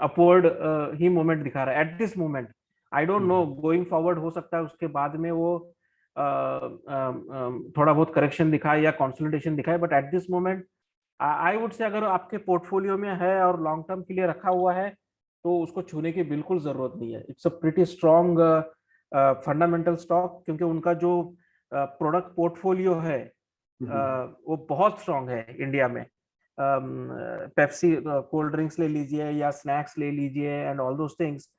अपवर्ड ही मूवमेंट दिखा रहा है eight this moment. I don't no going forward हो सकता है उसके बाद में वो थोड़ा बहुत करेक्शन दिखाए या कंसोलिडेशन दिखाए, but at this moment I would से अगर आपके पोर्टफोलियो में है और लॉन्ग टर्म के लिए रखा हुआ है तो उसको छूने की बिल्कुल जरूरत नहीं है। It's a pretty strong fundamental stock, क्योंकि उनका जो प्रोडक्ट पोर्टफोलियो है वो बहुत स्ट्रॉन्ग है इंडिया में। पेप्सी कोल्ड ड्रिंक्स ले लीजिए या स्नैक्स ले लीजिए and all those things,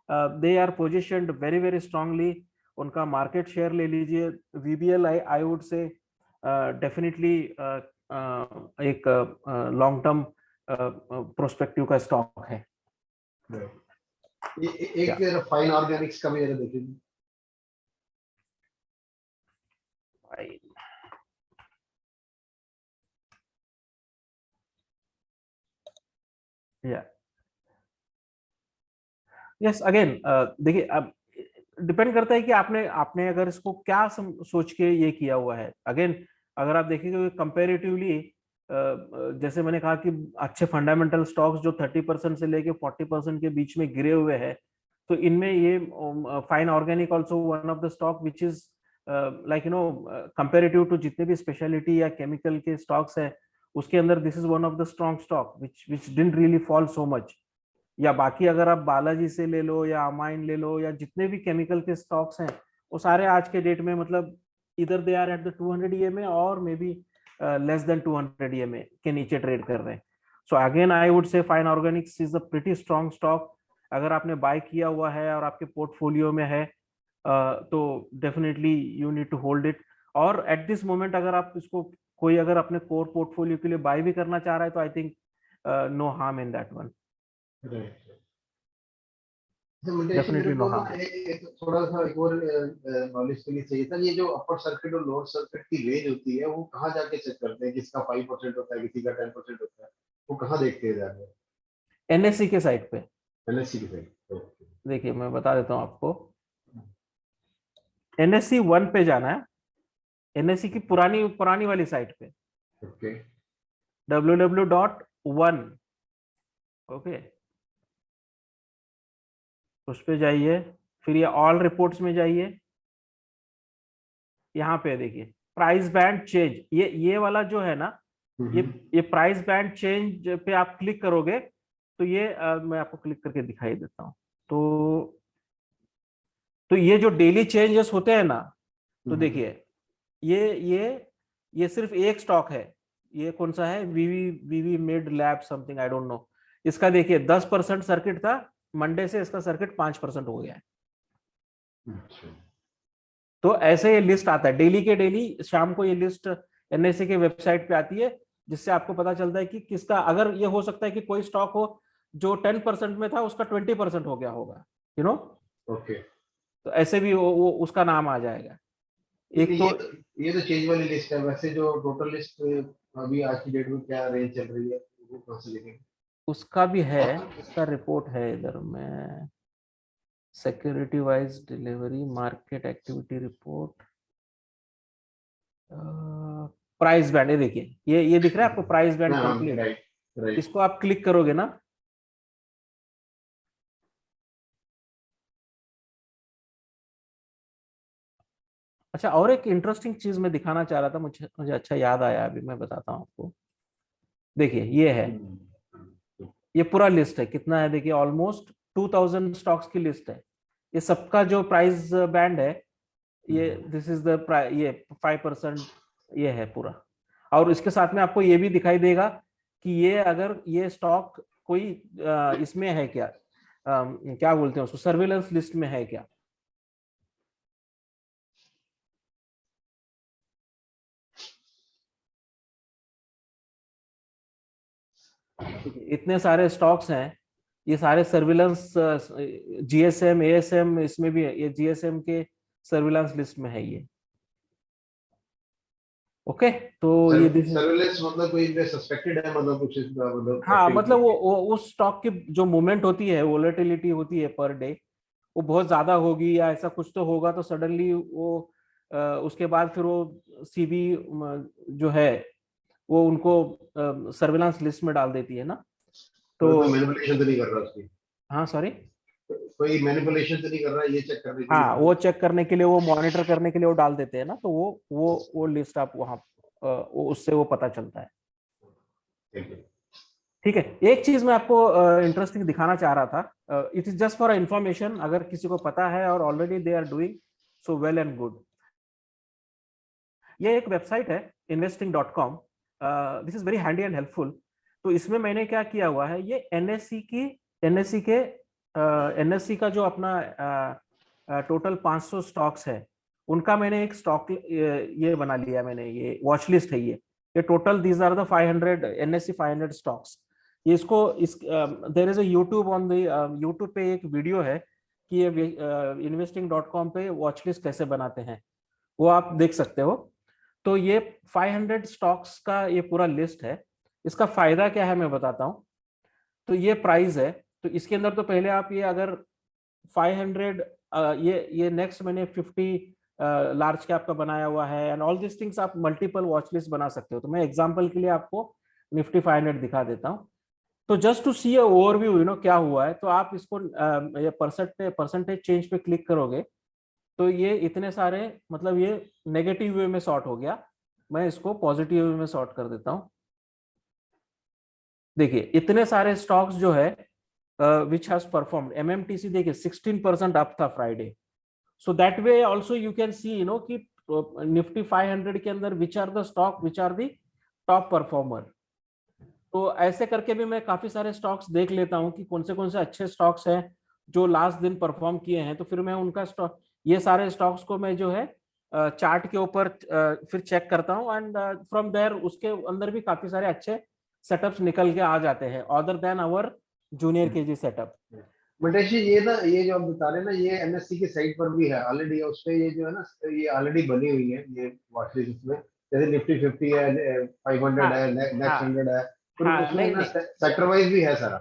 they are positioned very very strongly. उनका मार्केट शेयर ले लीजिए, VBL I would say definitely एक लॉन्ग टर्म प्रोस्पेक्टिव का स्टॉक है। एक जरा फाइन ऑर्गेनिक्स का भी जरा देखिए। यस, अगेन देखिए, अब डिपेंड करता है कि आपने आपने अगर इसको क्या सोच के ये किया हुआ है। अगेन अगर आप देखेंगे कंपैरेटिवली, जैसे मैंने कहा कि अच्छे फंडामेंटल स्टॉक्स जो 30% से लेके 40% के बीच में गिरे हुए हैं, तो इनमें ये fine organic also one of the stock which is like comparative to जितने भी स्पेशलिटी या केमिकल के स्टॉक्स हैं उसके अंदर this is one of the strong stock which didn't really fall so much. या बाकी अगर आप बालाजी से ले लो या अमाइन ले लो या जितने भी केमिकल के स्टॉक्स हैं, वो सारे आज के डेट में मतलब इधर they are at the 200 EMA और may be less than 200 EMA के नीचे ट्रेड कर रहे हैं। So again I would say fine organics is a pretty strong stock. अगर आपने बाय किया हुआ है और आपके पोर्टफोलियो में है तो definitely you need to hold it. और एट दिस मोमेंट अगर आप इसको कोई अगर अपने कोर पोर्टफोलियो के लिए बाय भी करना चाह रहा है तो I think no harm in that one. मेरे को ना थोड़ा सा एक और नॉलेज के लिए चाहिए था। ये जो अपर सर्किट और लोअर सर्किट की रेंज होती है वो कहाँ जाके चेक करते हैं? किसका 5% होता है, किसी का 10% होता है, वो कहाँ देखते हैं जाके? एनएससी के साइट पे। एनएससी की साइट, देखिए मैं बता देता हूँ आपको, NSE 1 पे जाना है। NSE की पुरानी पुरानी वाली साइट पे, ओके www.1, ओके, उस पे जाइए, फिर ये ऑल रिपोर्ट्स में जाइए, यहाँ पे देखिए प्राइस बैंड चेंज, ये वाला जो है ना, ये प्राइस बैंड चेंज पे आप क्लिक करोगे तो ये मैं आपको क्लिक करके दिखाई देता हूँ। तो ये जो डेली चेंजेस होते हैं ना, तो देखिए ये सिर्फ एक स्टॉक है, ये कौन सा है, VV mid lab something, I don't know. इसका देखिए 10% सर्किट था, मंडे से इसका सर्किट 5% हो गया है। तो ऐसे ये लिस्ट आता है डेली के डेली, शाम को ये लिस्ट NSE के वेबसाइट पे आती है, जिससे आपको पता चलता है कि किसका, अगर ये हो सकता है कि कोई स्टॉक हो जो 10% में था, उसका 20% हो गया होगा, यू नो। ओके, तो ऐसे भी वो उसका नाम आ जाएगा। एक तो ये तो चेंज वाली लिस्ट है। वैसे जो टोटल लिस्ट अभी आज की डेट में क्या रेंज चल रही है, वो कहाँ से देखेंगे? उसका भी है, उसका रिपोर्ट है इधर में, security wise delivery market activity report, price band, ये देखिए ये दिख रहा है आपको, प्राइस बैंड कंप्लीट। राइट, इसको आप क्लिक करोगे ना, अच्छा, और एक इंटरेस्टिंग चीज मैं दिखाना चाह रहा था, मुझे अच्छा याद आया, अभी मैं बताता हूँ आपको। देखिए ये है, ये पूरा लिस्ट है, कितना है देखिए, ऑलमोस्ट 2000 स्टॉक्स की लिस्ट है। ये सबका जो प्राइस बैंड है, ये दिस इज द ये 5%, ये है पूरा। और इसके साथ में आपको ये भी दिखाई देगा कि ये अगर ये स्टॉक कोई इसमें है क्या, क्या बोलते हैं उसको, सर्विलेंस लिस्ट में है क्या। इतने सारे स्टॉक्स हैं, ये सारे सर्विलेंस, GSM ASM इसमें भी है, ये GSM के सर्विलेंस लिस्ट में है ये। ओके, तो ये सर्विलेंस मतलब कोई इनमें सस्पेक्टेड है, मतलब कुछ मतलब, हाँ, मतलब वो उस स्टॉक की जो मूवमेंट होती है, वोलेटिलिटी होती है पर डे, वो बहुत ज्यादा होगी या ऐसा कुछ तो होगा, तो सडनली वो उसके बाद फिर वो CB जो है वो उनको सर्विलांस लिस्ट में डाल देती है ना। तो मैनिपुलेशन तो नहीं कर रहा उसकी? हाँ, सॉरी, कोई मैनिपुलेशन तो नहीं कर रहा, ये चेक करने के लिए? हाँ, वो चेक करने के लिए, वो मॉनिटर करने के लिए वो डाल देते हैं ना, तो वो लिस्ट आप वहाँ वो उससे वो पता चलता है। ठीक है, एक चीज मैं आपको इंटरेस्टिंग दिखाना चाह रहा था, it is just for information, अगर किसी को पता है और already they are doing so well and good. ये एक वेबसाइट है investing.com, this is very handy and helpful. तो इसमें मैंने क्या किया हुआ है, ये NSE का जो अपना टोटल 500 स्टॉक्स है, उनका मैंने एक स्टॉक ये बना लिया मैंने, ये वॉच लिस्ट है ये total, these are the 500 NSE 500 stocks. ये इसको there is a YouTube on the YouTube पे एक वीडियो है कि ये investing.com पे वॉच लिस्ट कैसे बनाते हैं, वो आप देख सकते हो। तो ये 500 स्टॉक्स का ये पूरा लिस्ट है। इसका फायदा क्या है मैं बताता हूँ। तो ये प्राइस है, तो इसके अंदर तो पहले आप ये अगर 500 ये नेक्स्ट मैंने 50 लार्ज कैप का बनाया हुआ है, एंड ऑल दिस थिंग्स आप मल्टीपल वॉच लिस्ट बना सकते हो। तो मैं एग्जांपल के लिए आपको निफ्टी 500 दिखा देता हूँ। तो जस्ट टू सी ओवरव्यू, क्या हुआ है, तो आप इसको ये परसेंटेज चेंज पे क्लिक करोगे, तो ये इतने सारे, मतलब ये नेगेटिव वे में सॉर्ट हो गया। मैं इसको पॉजिटिव वे में सॉर्ट कर देता हूं। देखिए इतने सारे स्टॉक्स जो है विच हैज परफॉर्म्ड, MMTC देखिए 16% अप था Friday. So that way also you can see कि निफ्टी 500 के अंदर which are the stock which are the top performer. तो ऐसे करके भी मैं काफी सारे स्टॉक्स देख लेता हूं कि कौन से अच्छे स्टॉक्स हैं जो लास्ट दिन परफॉर्म किए हैं, तो फिर मैं उनका स्टॉक, ये सारे स्टॉक्स को मैं जो है चार्ट के ऊपर फिर चेक करता हूं, एंड फ्रॉम देयर उसके अंदर भी काफी सारे अच्छे सेटअप्स निकल के आ जाते हैं, other than our junior KG setup. Matesh ji, ये ना, ये जो आप बता रहे हैं ना, ये NSE की साइट पर भी है ऑलरेडी, उस पे ये जो है ना, ये ऑलरेडी बनी हुई है ये वॉच लिस्ट। इसमें जैसे निफ्टी 50 है, 500 है, नेक्स्ट 100 है, फिर उसमें ना सेक्टर वाइज भी है सारा,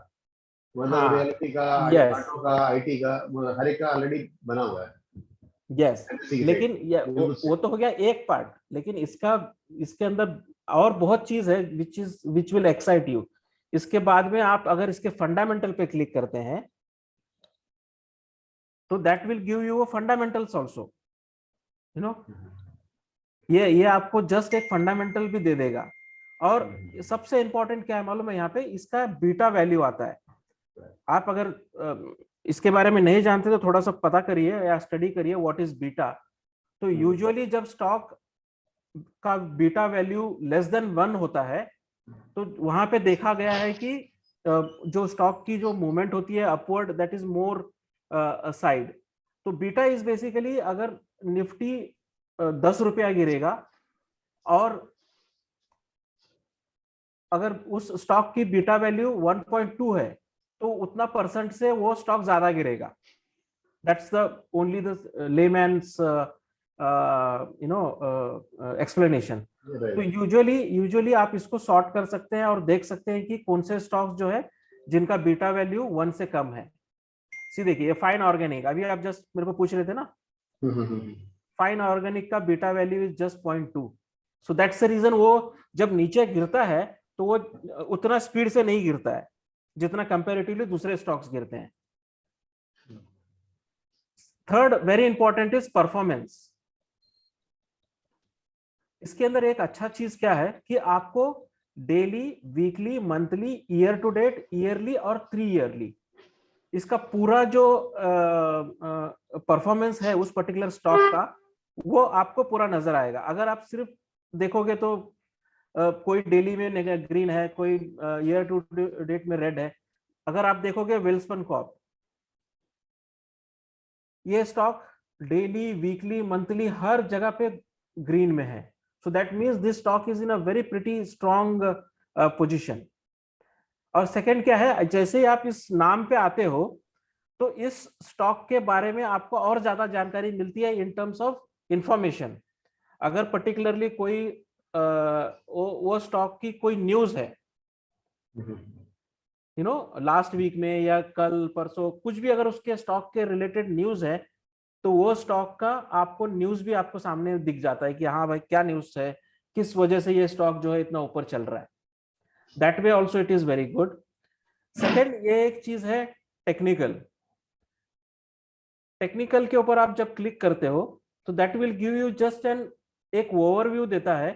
मतलब रियलिटी का, ऑटो का, IT का, हर एक का ऑलरेडी बना हुआ है। यस, लेकिन वो तो हो गया एक पार्ट, लेकिन इसके अंदर और बहुत चीज है विच विल एक्साइट यू। इसके बाद में आप अगर इसके फंडामेंटल पे क्लिक करते हैं तो that will give you fundamentals also, you know, ये आपको जस्ट एक फंडामेंटल भी दे देगा। और सबसे इंपॉर्टेंट क्या है मालूम है, यहाँ पे इसका बीटा वैल्यू आता है। आप अगर इसके बारे में नहीं जानते तो थोड़ा सा पता करिए या स्टडी करिए व्हाट इज बीटा। तो यूजुअली जब स्टॉक का बीटा वैल्यू लेस देन 1 होता है तो वहां पे देखा गया है कि जो स्टॉक की जो मूवमेंट होती है upward, that is more side. तो बीटा इज बेसिकली अगर निफ्टी 10 रुपया गिरेगा और अगर उस स्टॉक की बीटा वैल्यू 1.2 है तो उतना परसेंट से वो स्टॉक ज्यादा गिरेगा। That's the only the layman's explanation. तो यूजुअली आप इसको सॉर्ट कर सकते हैं और देख सकते हैं कि कौन से स्टॉक्स जो है जिनका बीटा वैल्यू 1 से कम है। सी देखिए, ये फाइन ऑर्गेनिक, अभी आप जस्ट मेरे को पूछ रहे थे ना, फाइन ऑर्गेनिक का beta value is just 0.2। So that's the reason वो जब नीचे गिरता है तो वो उतना स्पीड से नहीं गिरता है जितना कंपैरेटिवली दूसरे स्टॉक्स गिरते हैं। Third very important is performance. इसके अंदर एक अच्छा चीज क्या है कि आपको daily, weekly, monthly, year to date, yearly और 3 ईयरली इसका पूरा जो परफॉर्मेंस है उस पर्टिकुलर स्टॉक का वो आपको पूरा नजर आएगा। अगर आप सिर्फ देखोगे तो कोई डेली में ग्रीन है, कोई ईयर टू डेट में रेड है। अगर आप देखोगे वेल्सपन कॉर्प, ये स्टॉक डेली, वीकली, मंथली हर जगह पे ग्रीन में है। So that means this stock is in a very pretty strong position. और सेकंड क्या है, जैसे ही आप इस नाम पे आते हो तो इस स्टॉक के बारे में आपको और ज्यादा जानकारी मिलती है इन टर्म्स ऑफ इंफॉर्मेशन। अगर पर्टिकुलरली कोई वो स्टॉक की कोई न्यूज है, यू नो, लास्ट वीक में या कल परसों कुछ भी अगर उसके स्टॉक के रिलेटेड न्यूज है तो वो स्टॉक का आपको न्यूज भी आपको सामने दिख जाता है कि हाँ भाई क्या न्यूज है, किस वजह से ये स्टॉक जो है इतना ऊपर चल रहा है। That way also it is very good. Second, ये एक चीज है टेक्निकल। टेक्निकल के ऊपर आप जब क्लिक करते हो तो that will give you just an एक ओवरव्यू देता है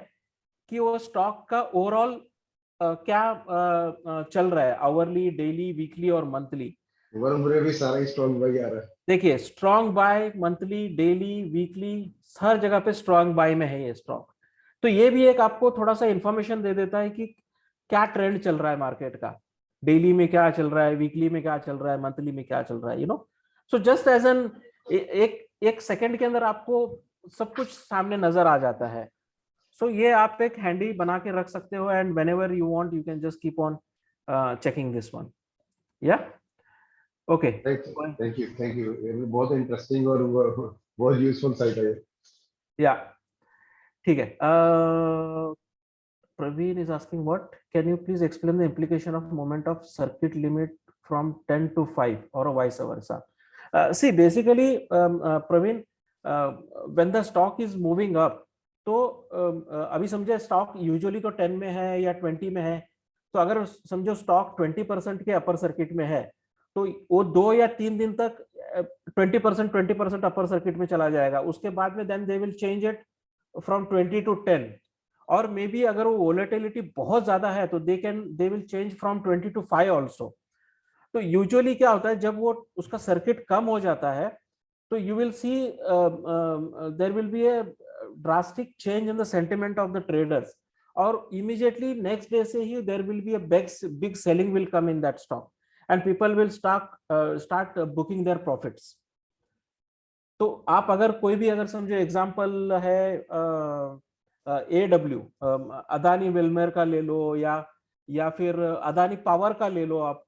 कि वो स्टॉक का ओवरऑल क्या चल रहा है, आवरली, डेली, वीकली और मंथली। भी सारा स्ट्रॉन्ग बाय आ रहा है। देखिए, strong buy monthly, daily, weekly हर जगह पे स्ट्रॉन्ग बाय में है ये स्टॉक। तो ये भी एक आपको थोड़ा सा इंफॉर्मेशन दे देता है कि क्या ट्रेंड चल रहा है मार्केट का, डेली में क्या चल रहा है, वीकली में क्या चल रहा है, मंथली में क्या चल रहा है, you know. So just as an एक सेकंड के अंदर आपको सब कुछ सामने नजर आ जाता है। सो ये आप एक हैंडी बना के रख सकते हो and whenever you want you can just keep on checking this one. या ओके, थैंक यू बहुत इंटरेस्टिंग और बहुत यूजफुल साइट है। या ठीक है। Praveen is asking, what can you please explain the implication of moment of circuit limit from 10 to 5 or vice versa? See, basically, Praveen, when the stock is moving up, तो अभी समझे stock usually तो 10 में है या 20 में है, तो अगर समझो स्टॉक 20% के अपर सर्किट में है तो वो 2 या 3 दिन तक 20% अपर सर्किट में चला जाएगा। उसके बाद में then they will change it from 20 to 10, और मे बी अगर वो वोलेटिलिटी बहुत ज्यादा है तो दे will change from 20 to 5 also. तो यूजुअली क्या होता है, जब वो उसका सर्किट कम हो जाता है तो you will see there will be a drastic change in the sentiment of the traders, और इमीडिएटली नेक्स्ट डे से ही there will be a big selling will come in that stock and people will start booking their profits. तो आप अगर कोई भी अगर समझो एग्जांपल है AW अदानी विल्मर का ले लो या फिर अदानी पावर का ले लो आप,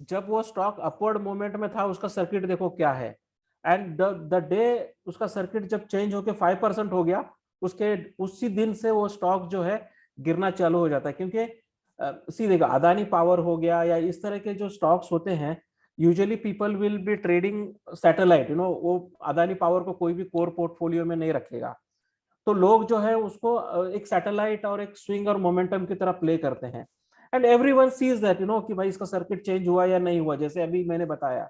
जब वो स्टॉक अपवर्ड मूवमेंट में था उसका सर्किट देखो क्या है, एंड द डे उसका सर्किट जब चेंज होके 5% हो गया, उसके उसी दिन से वो स्टॉक जो है गिरना चालू हो जाता है। क्योंकि सीधेगा अदानी पावर हो गया या इस तरह के जो स्टॉक्स होते हैं usually people will be trading satellite, वो अदानी पावर को कोई भी कोर पोर्टफोलियो में नहीं रखेगा, तो लोग जो है उसको एक सैटेलाइट और एक स्विंग और मोमेंटम की तरह प्ले करते हैं। एंड एवरीवन सीज दैट कि भाई इसका सर्किट चेंज हुआ या नहीं हुआ, जैसे अभी मैंने बताया।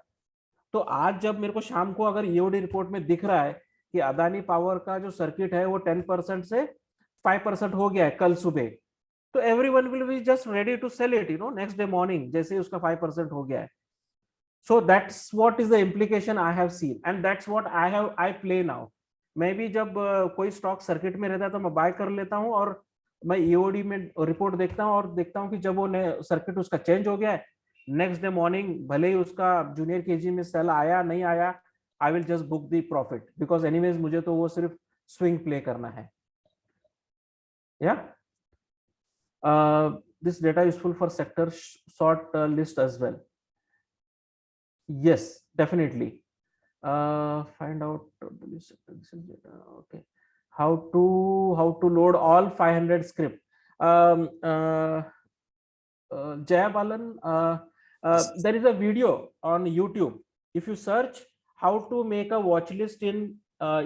तो आज जब मेरे को शाम को अगर ईओडी रिपोर्ट में दिख रहा है कि अदानी पावर का जो सर्किट है वो 10% से 5% हो गया है कल सुबह, तो everyone will be just ready to sell it next day morning, जैसे उसका 5% हो गया है। So that's what is the implication I have seen, and that's what I play now. मैं भी जब कोई स्टॉक सर्किट में रहता है तो मैं बाय कर लेता हूं, और मैं ईओडी में रिपोर्ट देखता हूं और देखता हूं कि जब वो सर्किट उसका चेंज हो गया है, नेक्स्ट डे मॉर्निंग भले ही उसका जूनियर केजी में सेल आया नहीं आया, I will just book the profit, because anyways मुझे तो वो सिर्फ स्विंग प्ले करना है। या this data useful for sector short list as well. Yes, definitely. Find out this data. Okay, how to load all 500 script. Jaya Balan, there is a video on YouTube. If you search how to make a watch list in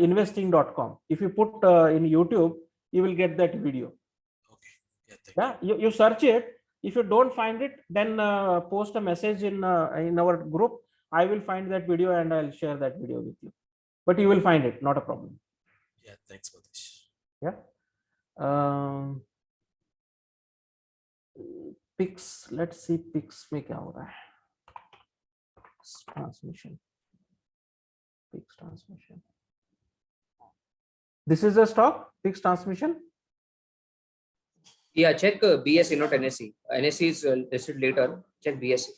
investing.com, if you put in YouTube, you will get that video. Okay. Yeah, you search it. If you don't find it, then post a message in our group. I will find that video and I'll share that video with you. But you will find it, not a problem. Yeah, thanks for this. Yeah. Pix, let's see Pix में क्या हो रहा है. Transmission. Pix transmission. This is a stock, Pix transmission. Yeah, check BSE, not NSE. NSE is listed later. Check BSE.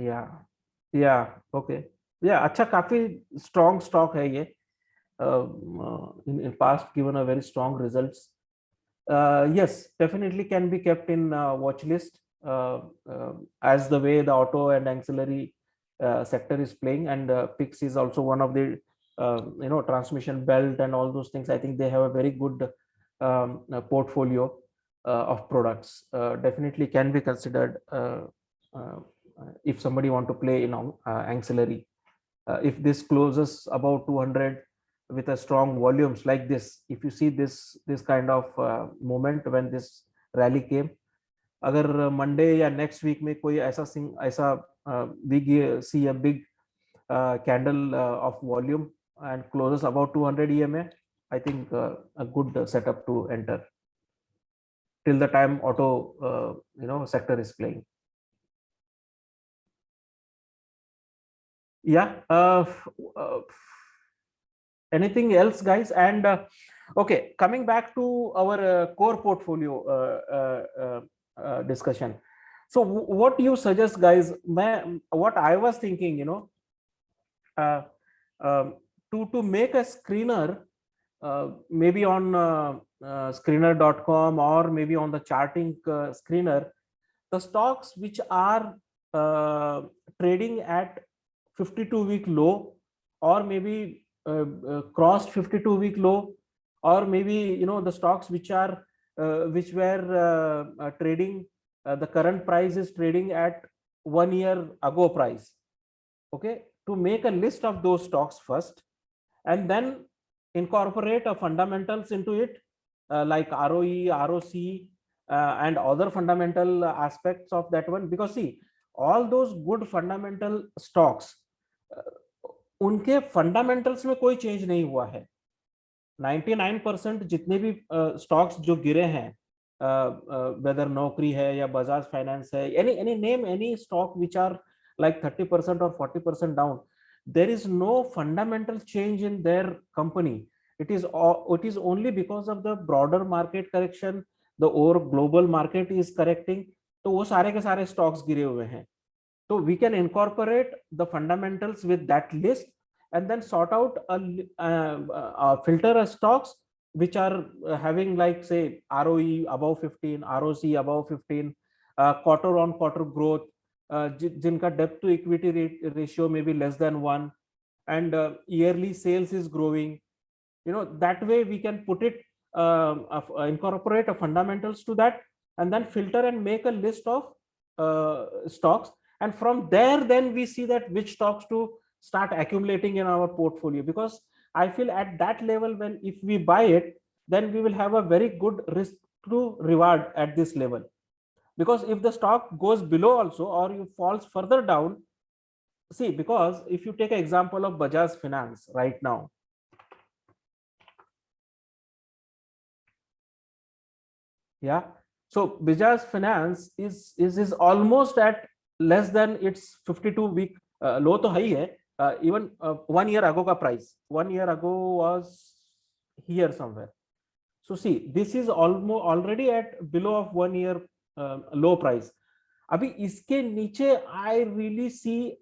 या okay, या अच्छा, काफी strong stock है ये, in past given a very strong results. Yes, definitely can be kept in watch list as the way the auto and ancillary sector is playing, and Pix is also one of the transmission belt and all those things. I think they have a very good portfolio of products. Definitely can be considered if somebody want to play ancillary. If this closes about 200 with a strong volumes like this, if you see this kind of moment when this rally came, agar Monday या next week में कोई ऐसा big see a big candle of volume and closes about 200 EMA, I think a good setup to enter till the time auto sector is playing. Yeah. Anything else, guys? And okay, coming back to our core portfolio discussion. So what do you suggest, guys? What I was thinking, to make a screener, maybe on screener.com or maybe on the charting screener, the stocks which are trading at 52-week low, or maybe crossed 52-week low, or maybe the stocks which were trading, the current price is trading at 1 year ago price. Okay, to make a list of those stocks first, and then incorporate a fundamentals into it, like ROE, ROC, and other fundamental aspects of that one. Because see, all those good fundamental stocks, उनके fundamentals में कोई change नहीं हुआ है. 99% जितने भी stocks जो गिरे हैं, वेदर नौकरी है या बजाज फाइनेंस है, any name any stock which are like 30% or 40% down, there is no fundamental change in their company. It is only because of the broader market correction, the over global market is correcting, तो वो सारे के सारे stocks गिरे हुए हैं. So we can incorporate the fundamentals with that list, and then sort out a filter of stocks which are having, like, say, ROE above 15, ROC above 15, quarter on quarter growth, jinka debt to equity ratio may be less than 1, and yearly sales is growing. That way we can put it, incorporate a fundamentals to that, and then filter and make a list of stocks, and from there then we see that which stocks to start accumulating in our portfolio. Because I feel at that level, when if we buy it, then we will have a very good risk to reward at this level. Because if the stock goes below also, or you falls further down, see, because if you take an example of Bajaj Finance right now, yeah, so Bajaj Finance is almost at less than its 52-week low to high hai. Even 1 year ago ka price 1 year ago was here somewhere. So see, this is almost already at below of 1 year low price. Abhi iske niche I really see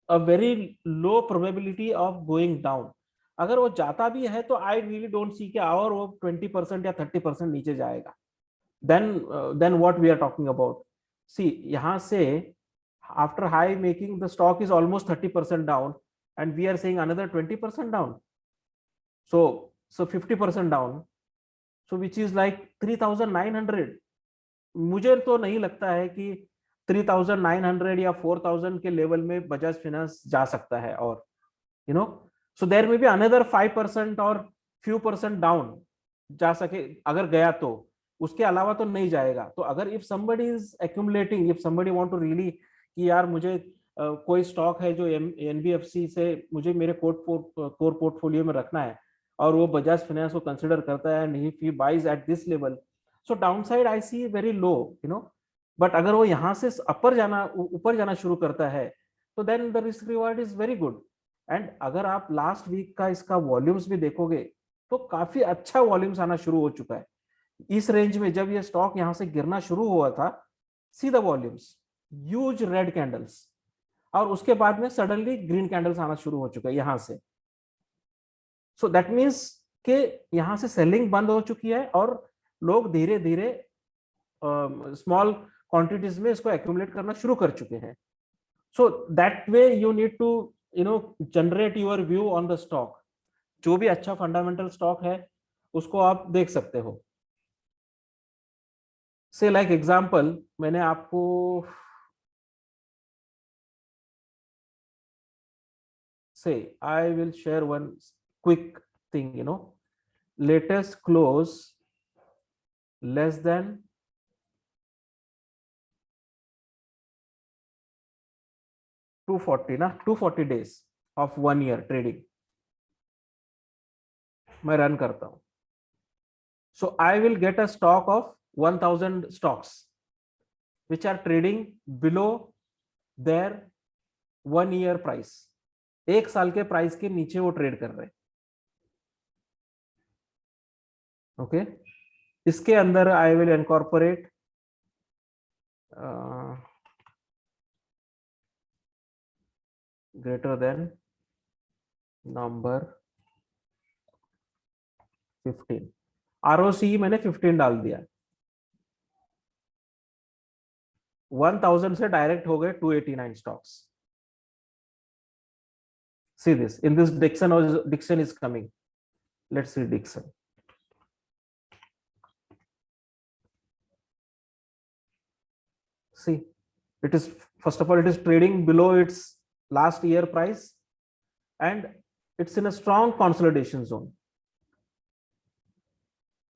a very low probability of going down. अगर वो जाता भी है तो I really don't see कि और वो 20% या 30% नीचे जाएगा. Then what we are talking about? See, यहाँ से after high making, the stock is almost 30% down, and we are saying another 20% down. So 50% down. So which is like 3,900. मुझे तो नहीं लगता है कि 3,900 या 4,000 के लेवल में बजाज फाइनेंस जा सकता है. और you know, so there may be another 5% और few percent down जा सके अगर गया तो, उसके अलावा तो नहीं जाएगा. तो अगर if somebody is accumulating, if somebody want to really कि यार मुझे कोई स्टॉक है जो NBFC से मुझे मेरे कोर पोर्टफोलियो में रखना है और वो बजाज फाइनेंस को कंसिडर करता है, and if he buys at this level, so downside I see very low, you know. But अगर वो यहाँ से ऊपर जाना शुरू करता है तो then the risk reward is very good. And अगर आप लास्ट वीक का इसका वॉल्यूम्स भी देखोगे तो काफी अच्छा वॉल्यूम्स आना शुरू हो चुका है. इस रेंज में जब ये स्टॉक यहां से गिरना शुरू हुआ था, see the volumes, huge red candles, और उसके बाद में सडनली ग्रीन कैंडल्स आना शुरू हो चुका है यहां से. सो दैट मीन्स कि यहां से सेलिंग बंद हो चुकी है और लोग धीरे धीरे स्मॉल क्वांटिटीज में इसको एक्यूमुलेट करना शुरू कर चुके हैं. So that way you need to generate your view on the stock. जो भी अच्छा फंडामेंटल स्टॉक है उसको आप देख सकते हो. से लाइक एग्जांपल मैंने आपको say I will share one quick thing, latest close less than 240 ना, 240 days of 1 year ट्रेडिंग मैं रन करता हूं. So I will get a stock of 1000 stocks which are trading below their 1 year price. एक साल के price के नीचे वो ट्रेड कर रहे हैं. ओके, इसके अंदर I will incorporate greater than number 15. ROCE मैंने 15 डाल दिया. 1000 से डायरेक्ट हो गए 289 stocks. See this, in this Dixon is coming. Let's see Dixon. See, it is, first of all, it is trading below its last year price and it's in a strong consolidation zone.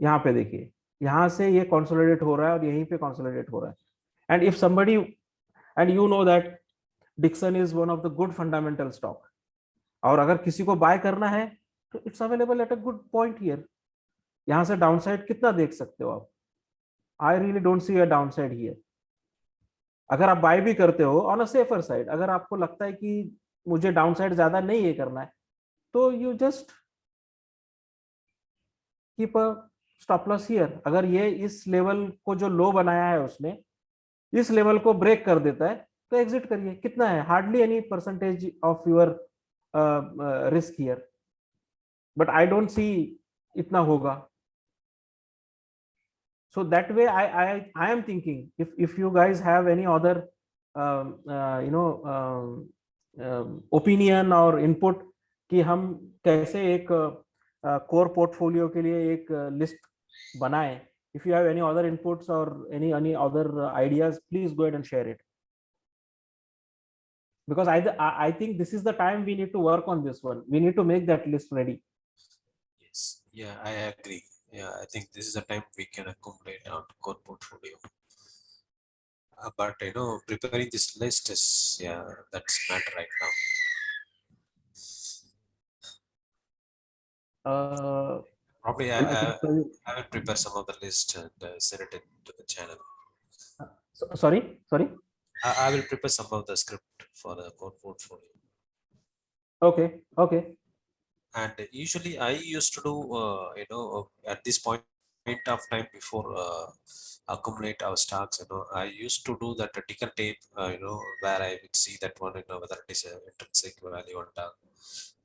यहाँ पे देखिए, यहाँ से ये consolidate हो रहा है और यहीं पे consolidate हो रहा है. And if somebody, and you know that Dixon is one of the good fundamental stock, और अगर किसी को बाय करना है तो it's available at a good point here. यहां से डाउनसाइड कितना देख सकते हो आप? I really don't see a downside here. अगर आप बाय भी करते हो ऑन अ सेफर साइड, अगर आपको लगता है कि मुझे डाउनसाइड ज्यादा नहीं ये करना है, तो you just keep a stop loss here. अगर ये इस लेवल को जो लो बनाया है उसने, इस लेवल को ब्रेक कर देता है तो एग्जिट करिए. कितना है? Hardly any percentage of your risk here, but I don't see itna hoga. So that way I am thinking, if you guys have any other opinion or input कि हम कैसे एक कोर पोर्टफोलियो के लिए एक लिस्ट बनाएं, if you have any other inputs or any other ideas, please go ahead and share it. Because I think this is the time we need to work on this one. We need to make that list ready. Yes, yeah, I agree. Yeah, I think this is the time we can accumulate our core portfolio. But preparing this list is, yeah, that's matter right now. Probably I think so. I will prepare some of the list and send it to the channel. Sorry. I will prepare some of the script for the core portfolio. Okay. And usually I used to do, at this point of time before accumulate our stocks, I used to do that ticker tape, where I would see that one, whether it is a intrinsic value or down,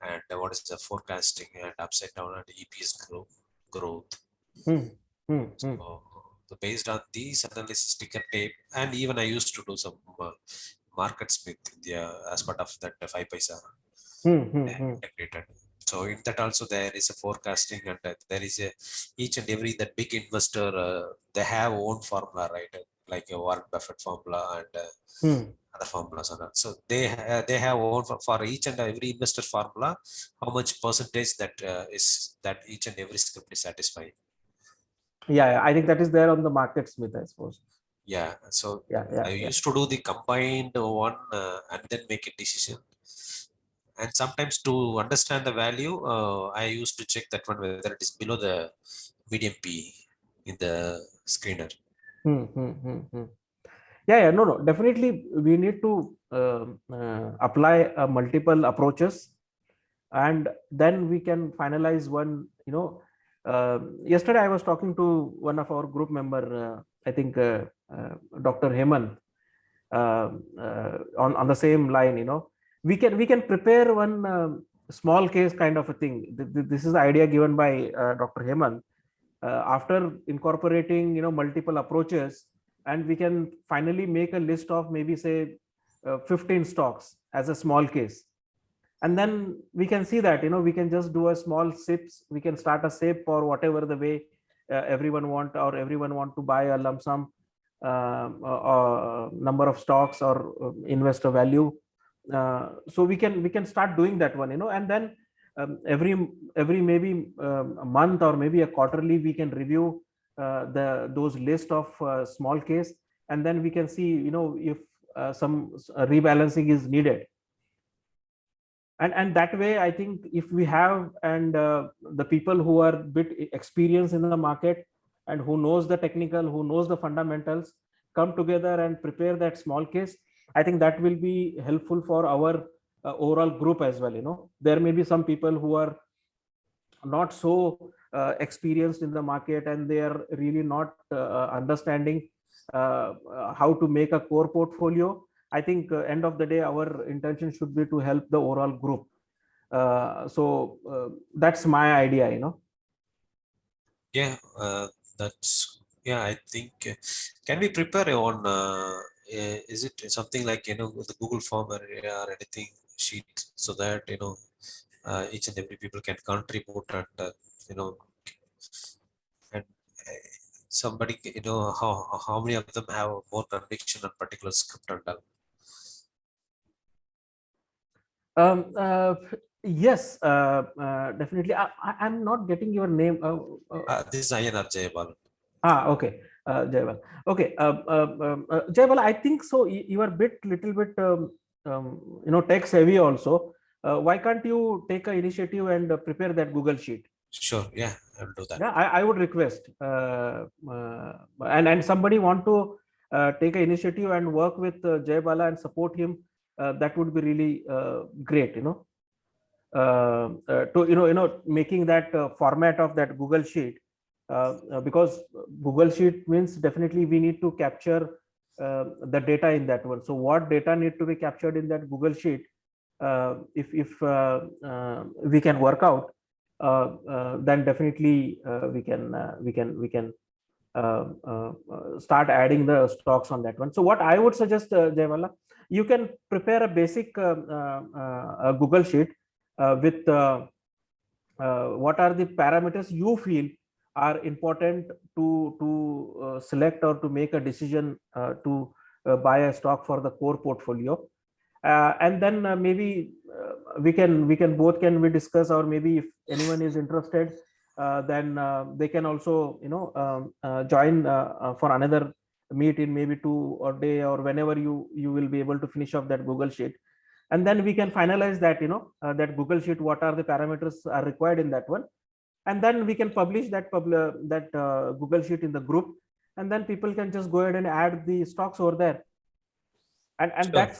and what is the forecasting and upside down and EPS growth. So based on these analysis ticker tape, and even I used to do some market smith as part of that 5 paisa integrated. So in that also there is a forecasting, and there is a each and every that big investor they have own formula, right? Like a Warren Buffett formula and other formulas and that. So they have own for each and every investor formula, how much percentage that is that each and every script is satisfying. Yeah, I think that is there on the market smith, I suppose. Yeah, so I used to do the combined one and then make a decision. And sometimes to understand the value, I used to check that one whether it is below the medium P in the screener. Yeah, no, definitely we need to apply multiple approaches, and then we can finalize one. Yesterday I was talking to one of our group member, I think Dr. Hemant, on the same line. We can prepare one small case kind of a thing. This is the idea given by Dr. Hemant. After incorporating multiple approaches, and we can finally make a list of maybe say 15 stocks as a small case, and then we can see that we can just do a small SIPs. We can start a SIP or whatever the way everyone want to buy a lump sum number of stocks or investor value. So we can start doing that one, and then every maybe a month or maybe a quarterly we can review those list of small case, and then we can see if some rebalancing is needed. And that way I think if we have and the people who are bit experienced in the market and who knows the technical, who knows the fundamentals, come together and prepare that small case, I think that will be helpful for our overall group as well. There may be some people who are not so experienced in the market, and they are really not understanding how to make a core portfolio. I think end of the day our intention should be to help the overall group. So that's my idea. Yeah, I think can we prepare on is it something like with the Google form or anything sheet, so that each and every people can contribute, and and somebody how many of them have more conviction on particular script and all. Yes, definitely. I'm not getting your name. This is INR Jayabal. Okay, Jayabal. Okay, Jayabal, I think so. You are little bit, tech savvy also. Why can't you take an initiative and prepare that Google sheet? Sure. Yeah, I will do that. Yeah, I would request. And somebody want to take an initiative and work with Jayabala and support him. That would be really great. To making that format of that Google sheet, because Google sheet means definitely we need to capture the data in that one. So what data need to be captured in that Google sheet? If we can work out, then definitely we can start adding the stocks on that one. So what I would suggest, Jayabala, you can prepare a basic Google sheet with what are the parameters you feel are important to select or to make a decision to buy a stock for the core portfolio. And then maybe we discuss, or maybe if anyone is interested, then they can also join for another meet in maybe 2 day, or whenever you will be able to finish off that Google Sheet, and then we can finalize that that Google Sheet, what are the parameters are required in that one, and then we can publish that Google Sheet in the group, and then people can just go ahead and add the stocks over there. And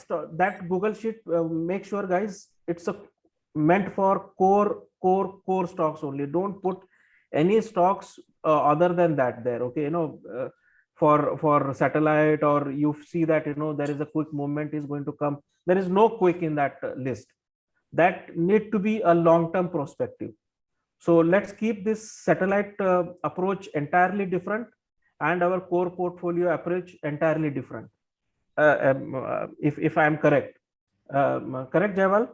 Sure. that Google Sheet, make sure guys, it's meant for core stocks only. Don't put any stocks other than that there. Okay, for satellite, or you see that there is a quick movement is going to come. There is no quick in that list. That need to be a long-term perspective. So let's keep this satellite approach entirely different, and our core portfolio approach entirely different. If I am correct, correct, Jaiwal?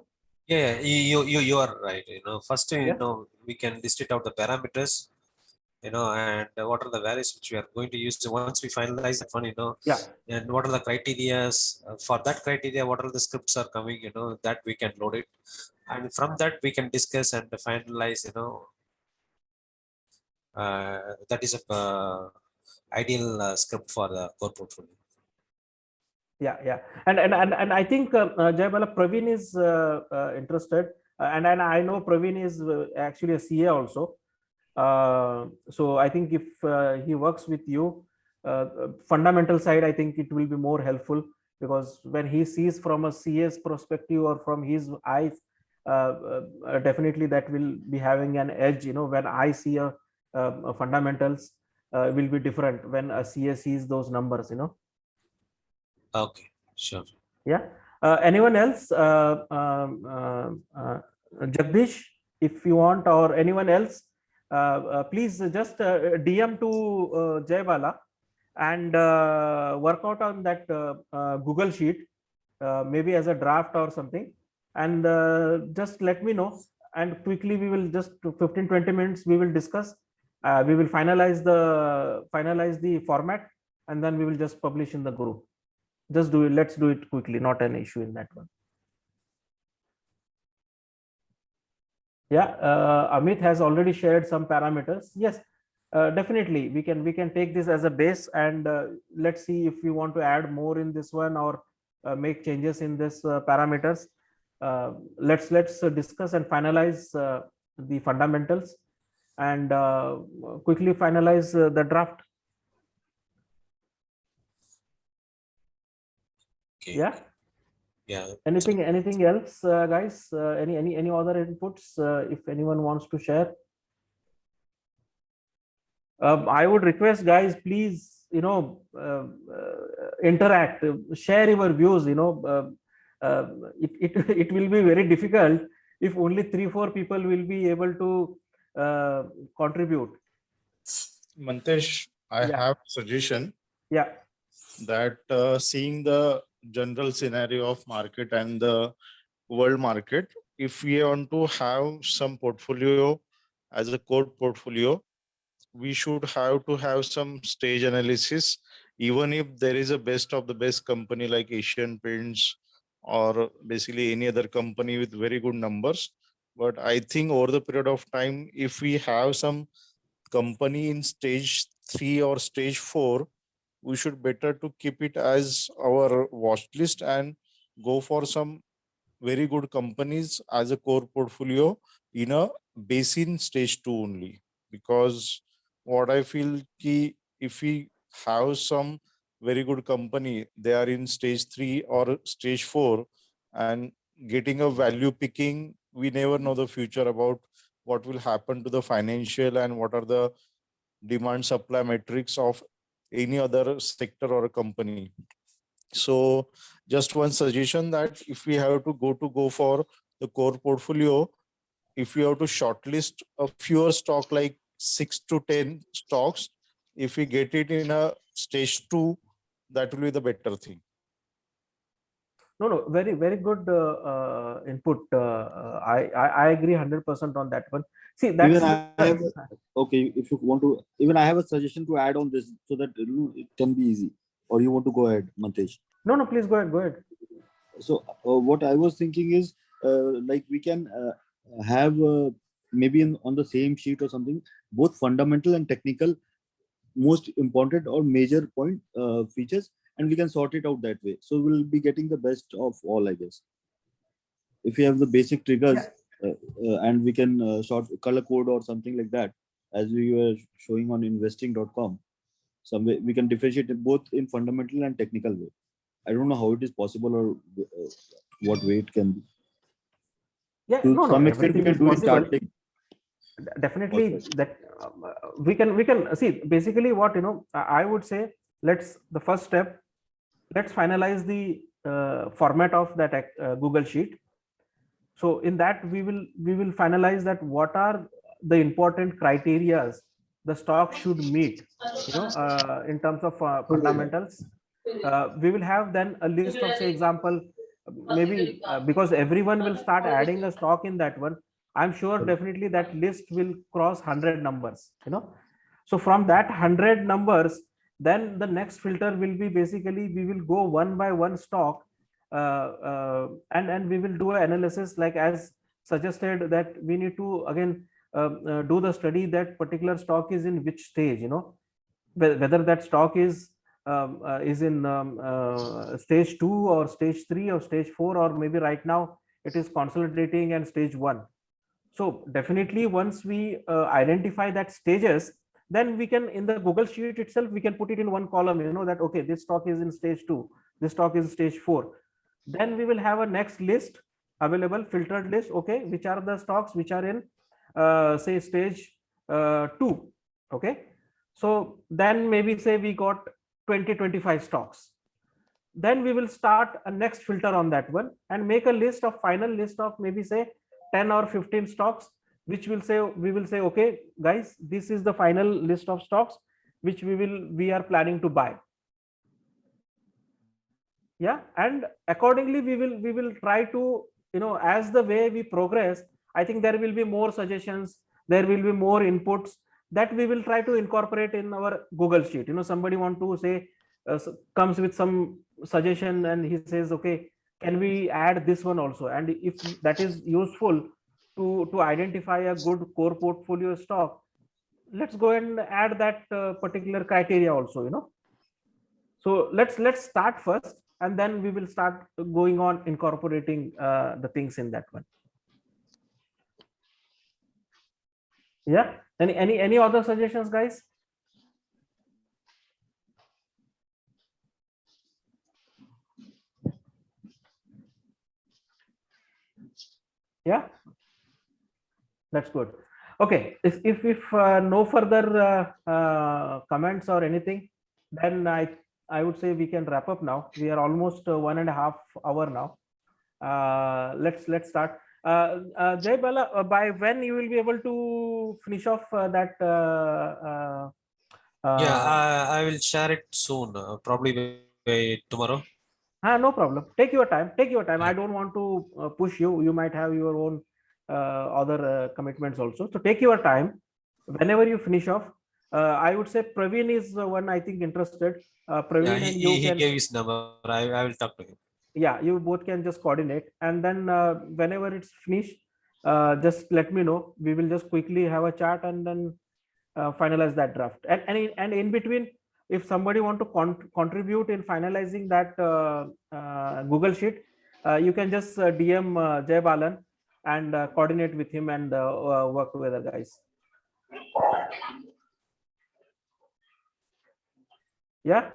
Yeah, you are right. First, Yeah. we can list it out the parameters, and what are the values which we are going to use once we finalize that one, Yeah. and what are the criterias for that criteria, what are the scripts are coming, that we can load it. And from that we can discuss and finalize, that is a ideal script for the core portfolio. Yeah. And I think Jayabala, Praveen is interested, and I know Praveen is actually a CA also. So I think if he works with you, fundamental side, I think it will be more helpful, because when he sees from a CA's perspective or from his eyes, definitely that will be having an edge. When I see a fundamentals, will be different when a CA sees those numbers. Okay, sure. Yeah. Anyone else? Jagdish, if you want, or anyone else, please just DM to Jaybala and work out on that Google Sheet, maybe as a draft or something, and just let me know. And quickly, we will just 15-20 minutes. We will discuss. We will finalize the format, and then we will just publish in the group. Just do it. Let's do it quickly. Not an issue in that one. Yeah, Amit has already shared some parameters. Yes, definitely we can take this as a base, and let's see if we want to add more in this one, or make changes in this parameters. Let's discuss and finalize the fundamentals, and quickly finalize the draft. Okay. Yeah. Anything else, guys? Any other inputs, if anyone wants to share? I would request, guys, please, interact, share your views. It will be very difficult if only 3-4 people will be able to contribute. Mantesh, I have a suggestion. Yeah. That seeing the general scenario of market and the world market, if we want to have some portfolio as a core portfolio, we should have to have some stage analysis, even if there is a best of the best company like Asian Paints or basically any other company with very good numbers. But I think over the period of time, if we have some company in stage 3 or stage 4, we should better to keep it as our watch list and go for some very good companies as a core portfolio in a basin stage 2 only. Because what I feel key, if we have some very good company, they are in stage 3 or stage 4, and getting a value picking, we never know the future about what will happen to the financial and what are the demand supply metrics of any other sector or a company. So just one suggestion, that if we have to go for the core portfolio, if we have to shortlist a fewer stock like 6 to 10 stocks, if we get it in a stage 2, that will be the better thing. No, very good input. I agree 100% on that one. See, that's Even I have, okay, if you want to, even I have a suggestion to add on this so that it can be easy. Or you want to go ahead, Mantesh? no, please go ahead. So what I was thinking is, like we can have maybe on the same sheet or something, both fundamental and technical, most important or major point features, and we can sort it out that way. So we'll be getting the best of all, I guess. If we have the basic triggers, and we can sort color code or something like that, as we were showing on investing.com. Some way we can differentiate it both in fundamental and technical way. I don't know how it is possible or what way it can be. Yeah, To some extent, we everything can is do it possible. starting. Definitely that we can see. Basically, what I would say, the first step, let's finalize the format of that Google Sheet. So in that we will finalize that what are the important criterias the stock should meet, in terms of fundamentals. We will have then a list of, say, example, maybe because everyone will start adding a stock in that one. I'm sure definitely that list will cross 100 numbers, So from that 100 numbers, then the next filter will be basically we will go one by one stock, and we will do an analysis like as suggested, that we need to again do the study that particular stock is in which stage, whether that stock is in stage 2 or stage 3 or stage 4, or maybe right now it is consolidating and stage 1. So definitely once we identify that stages, then we can, in the Google Sheet itself, we can put it in one column, that okay, this stock is in stage 2, this stock is stage 4. Then we will have a next list available, filtered list, okay, which are the stocks which are in say stage 2. Okay, so then maybe say we got 20-25 stocks. Then we will start a next filter on that one and make a list of final list of maybe say 10 or 15 stocks, which we will say, okay guys, this is the final list of stocks which we are planning to buy. Yeah, and accordingly we will try to, as the way we progress, I think there will be more suggestions, there will be more inputs that we will try to incorporate in our Google Sheet. Somebody want to say comes with some suggestion and he says, okay, can we add this one also? And if that is useful to identify a good core portfolio stock, let's go and add that particular criteria also. So let's start first, and then we will start going on incorporating the things in that one. Yeah, any other suggestions, guys? Yeah, that's good. Okay, if no further comments or anything, then I would say we can wrap up now. We are almost 1.5 hours now. Let's start. Jay Bala, by when you will be able to finish off that? Yeah, I will share it soon, probably by tomorrow. No problem. Take your time. Yeah. I don't want to push you. You might have your own other commitments also. So take your time. Whenever you finish off, I would say Praveen is one, I think, interested. Praveen, Yeah, and you he can. gave his number. I will talk to him. Yeah, you both can just coordinate, and then whenever it's finished, just let me know. We will just quickly have a chat and then finalize that draft. And in between, if somebody want to contribute in finalizing that Google Sheet, you can just DM Jay Balan and coordinate with him and work together, guys. Yeah.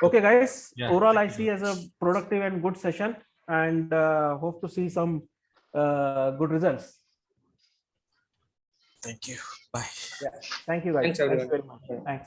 Okay, guys. Yeah, Overall, I thank see you. as a productive and good session, and hope to see some good results. Thank you. Bye. Yeah. Thank you, guys. Thanks, everyone. Thanks very much. Thanks.